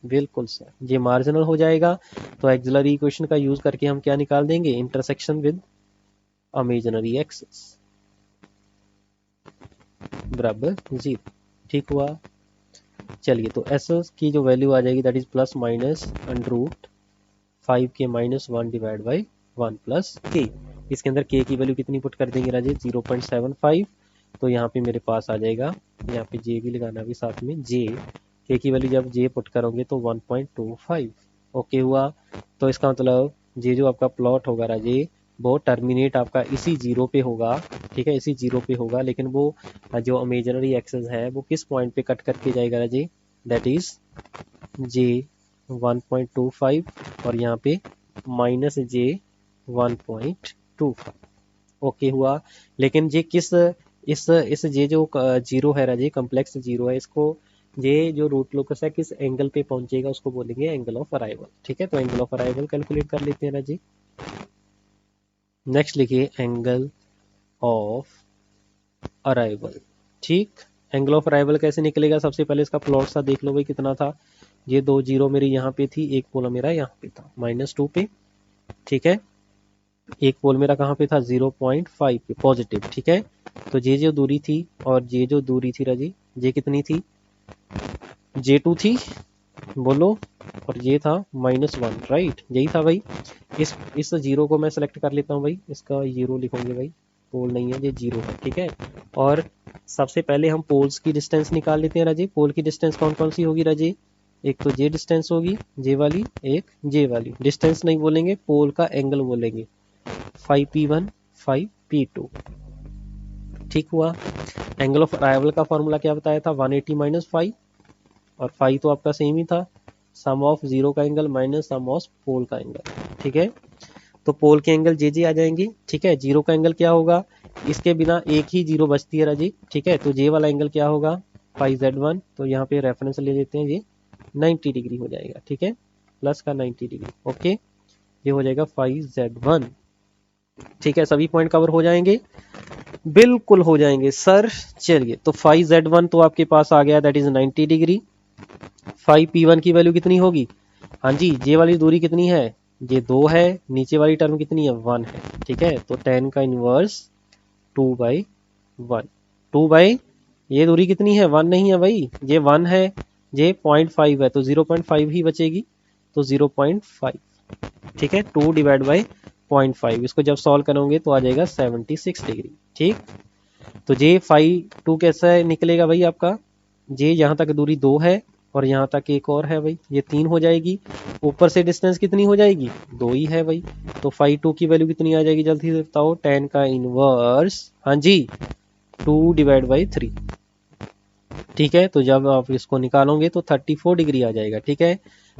बिल्कुल सर, ये मार्जिनल हो जाएगा। तो एक्सिलरी इक्वेशन का यूज करके हम क्या निकाल देंगे, इंटरसेक्शन विद इमेजिनरी एक्सिस बराबर 0। ठीक हुआ। चलिए, तो एस की जो वैल्यू आ जाएगी that is plus minus under root 5k minus 1 divide by 1 plus K. इसके अंदर k की वैल्यू कितनी पुट कर देंगे राजे 0.75। तो यहाँ पे मेरे पास आ जाएगा, यहाँ पे j भी लगाना भी साथ में, j k की वैल्यू जब j पुट करोगे तो 1.25। ओके हुआ। तो इसका मतलब ये जो आपका प्लॉट होगा राजे वो टर्मिनेट आपका इसी जीरो पे होगा। ठीक है, इसी जीरो पे होगा, लेकिन वो जो इमेजिनरी एक्सेस है वो किस पॉइंट पे कट करके जाएगा राजे, दैट इज j 1.25 और यहाँ पे माइनस j 1.25। ओके हुआ। लेकिन ये किस इस ये जो जीरो है राजे, कम्प्लेक्स जीरो है, इसको ये जो रूट लोकस है किस एंगल पे पहुंचेगा उसको बोलेंगे एंगल ऑफ अराइवल। ठीक है, तो एंगल ऑफ अराइवल कैलकुलेट कर लेते हैं राजे। नेक्स्ट लिखिए एंगल ऑफ अराइवल। ठीक, एंगल ऑफ अराइवल कैसे निकलेगा, सबसे पहले इसका प्लॉट सा देख लो भाई कितना था। ये 2 जीरो मेरी यहाँ पे थी, एक पोल मेरा यहाँ पे था -2 पे। ठीक है, एक पोल मेरा कहाँ पे था 0.5 पे पॉजिटिव। ठीक है, तो ये जो दूरी थी और ये जो दूरी थी राजी, ये कितनी थी, J2 थी, बोलो, और ये था -1, राइट, यही था भाई। इस जीरो को मैं सेलेक्ट कर लेता हूँ भाई, इसका जीरो लिखोगे भाई, पोल नहीं है ये जीरो है। ठीक है, और सबसे पहले हम पोल्स की डिस्टेंस निकाल लेते हैं राजे। पोल की डिस्टेंस कौन कौन सी होगी राजे, एक तो जे डिस्टेंस होगी, जे वाली, एक जे वाली। डिस्टेंस नहीं बोलेंगे, पोल का एंगल बोलेंगे, 5p1 5p2। ठीक हुआ। एंगल ऑफ अराइवल का फॉर्मूला क्या बताया था, 180 माइनस 5, और 5 तो आपका सेम ही था, सम ऑफ जीरो का एंगल माइनस सम ऑफ पोल का एंगल। ठीक है, तो पोल के एंगल जे जे आ जाएंगे। ठीक है, जीरो का एंगल क्या होगा, इसके बिना एक ही जीरो बचती है राजी। ठीक है, तो जे वाला एंगल क्या होगा 5z1, तो यहाँ पे रेफरेंस ले लेते हैं, ये 90 डिग्री हो जाएगा। ठीक है, प्लस का 90 डिग्री। ओके, ये हो जाएगा 5z1। ठीक है, सभी पॉइंट कवर हो जाएंगे, बिल्कुल हो जाएंगे सर। चलिए, तो 5z1 तो आपके पास आ गया, दैट इज 90 डिग्री। 5p1 की वैल्यू कितनी होगी, हाँ जी, जे वाली दूरी कितनी है, ये 2 है, नीचे वाली टर्म कितनी है 1 है। ठीक है, तो 10 का इनवर्स 2/1, 2 ये दूरी कितनी है 1 नहीं है भाई, ये 1 है, ये 0.5 है, तो 0.5 ही बचेगी, तो 0.5। ठीक है, 2 डिवाइड बाई 0.5, इसको जब सॉल्व करोगे तो आ जाएगा 76 डिग्री। ठीक, तो जे 5 कैसा निकलेगा भाई आपका, जे यहाँ तक दूरी 2 है और यहाँ तक एक और है भाई, ये 3 हो जाएगी, ऊपर से डिस्टेंस कितनी हो जाएगी 2 ही है भाई, तो 5 की वैल्यू कितनी आ जाएगी जल्दी से बताओ, 10 का इनवर्स, हाँ जी, 2 डिवाइड बाई 3। ठीक है, तो जब आप इसको निकालोगे तो 34 डिग्री आ जाएगा। ठीक है,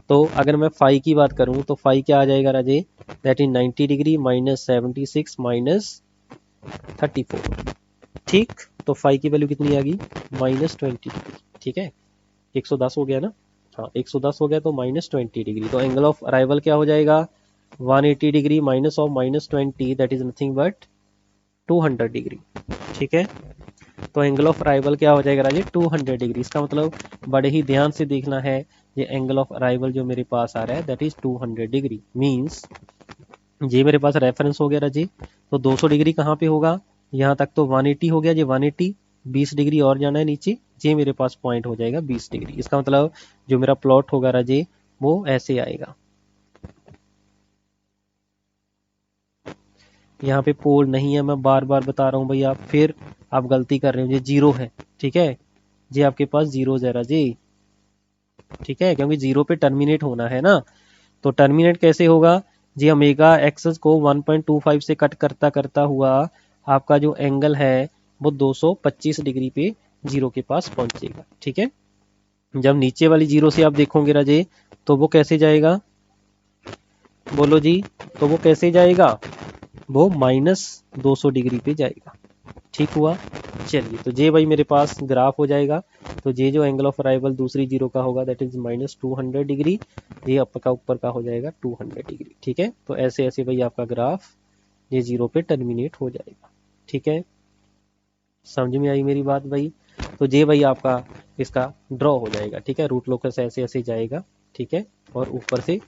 तो अगर मैं 5 की बात करूं तो 5 क्या आ जाएगा राजे, that is 90 degree minus 76 minus 34। ठीक, तो 5 की वैल्यू कितनी आ गई -20 डिग्री। ठीक है, 110 हो गया ना, हाँ 110 हो गया, तो -20 डिग्री। तो एंगल ऑफ अराइवल क्या हो जाएगा 180 degree minus of -20, that is nothing but 200 degree. ठीक है, तो एंगल ऑफ अराइवल क्या हो जाएगा राजे 200 डिग्री। इसका मतलब बड़े ही ध्यान से देखना है, ये एंगल ऑफ अराइवल जो मेरे पास आ रहा है दैट इज 200 डिग्री, मींस ये मेरे पास रेफरेंस हो गया राजे। तो 200 डिग्री कहाँ पे होगा, यहाँ तक तो 180 हो गया, ये 180, 20 डिग्री और जाना है नीचे, ये मेरे पास पॉइंट हो जाएगा 20 डिग्री। इसका मतलब जो मेरा प्लॉट होगा राजे वो ऐसे आएगा, यहाँ पे पोल नहीं है, मैं बार बार बता रहा हूँ भाई, आप फिर आप गलती कर रहे हो, ये जीरो है। ठीक है, जी आपके पास जीरो जरा जी। ठीक है, क्योंकि जीरो पे टर्मिनेट होना है ना, तो टर्मिनेट कैसे होगा जी, ओमेगा एक्सेस को 1.25 से कट करता करता हुआ आपका जो एंगल है वो 225 डिग्री पे जीरो के पास पहुंचेगा। ठीक है, जब नीचे वाली जीरो से आप देखोगे राजे तो वो कैसे जाएगा, बोलो जी, तो वो कैसे जाएगा, वो -200 डिग्री पे जाएगा। ठीक हुआ। चलिए, तो जे भाई मेरे पास ग्राफ हो जाएगा, तो जे जो एंगल ऑफ अराइवल दूसरी जीरो का होगा दैट इज -200 डिग्री, ये आपका ऊपर का हो जाएगा 200 डिग्री। ठीक है, तो ऐसे ऐसे भाई आपका ग्राफ ये जीरो पे टर्मिनेट हो जाएगा। ठीक है, समझ में आई मेरी बात भाई? तो ये भाई आपका इसका ड्रॉ हो जाएगा, ठीक है। रूट लोकस ऐसे ऐसे जाएगा, ठीक है, और ऊपर से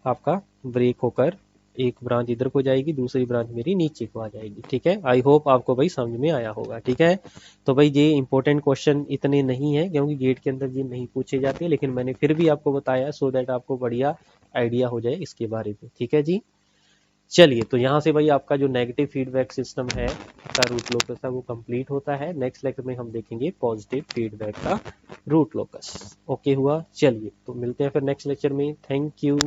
आपका ब्रेक होकर एक ब्रांच इधर को जाएगी, दूसरी ब्रांच मेरी नीचे को आ जाएगी, ठीक है। आई होप आपको भाई समझ में आया होगा, ठीक है। तो भाई ये इंपॉर्टेंट क्वेश्चन इतने नहीं है क्योंकि गेट के अंदर ये नहीं पूछे जाते, लेकिन मैंने फिर भी आपको बताया सो दैट आपको बढ़िया आइडिया हो जाए इसके बारे में, ठीक है जी। चलिए, तो यहाँ से भाई आपका जो नेगेटिव फीडबैक सिस्टम है का रूट लोकस का वो कंप्लीट होता है। नेक्स्ट लेक्चर में हम देखेंगे पॉजिटिव फीडबैक का रूट लोकस। ओके हुआ, चलिए तो मिलते हैं फिर नेक्स्ट लेक्चर में। Thank you.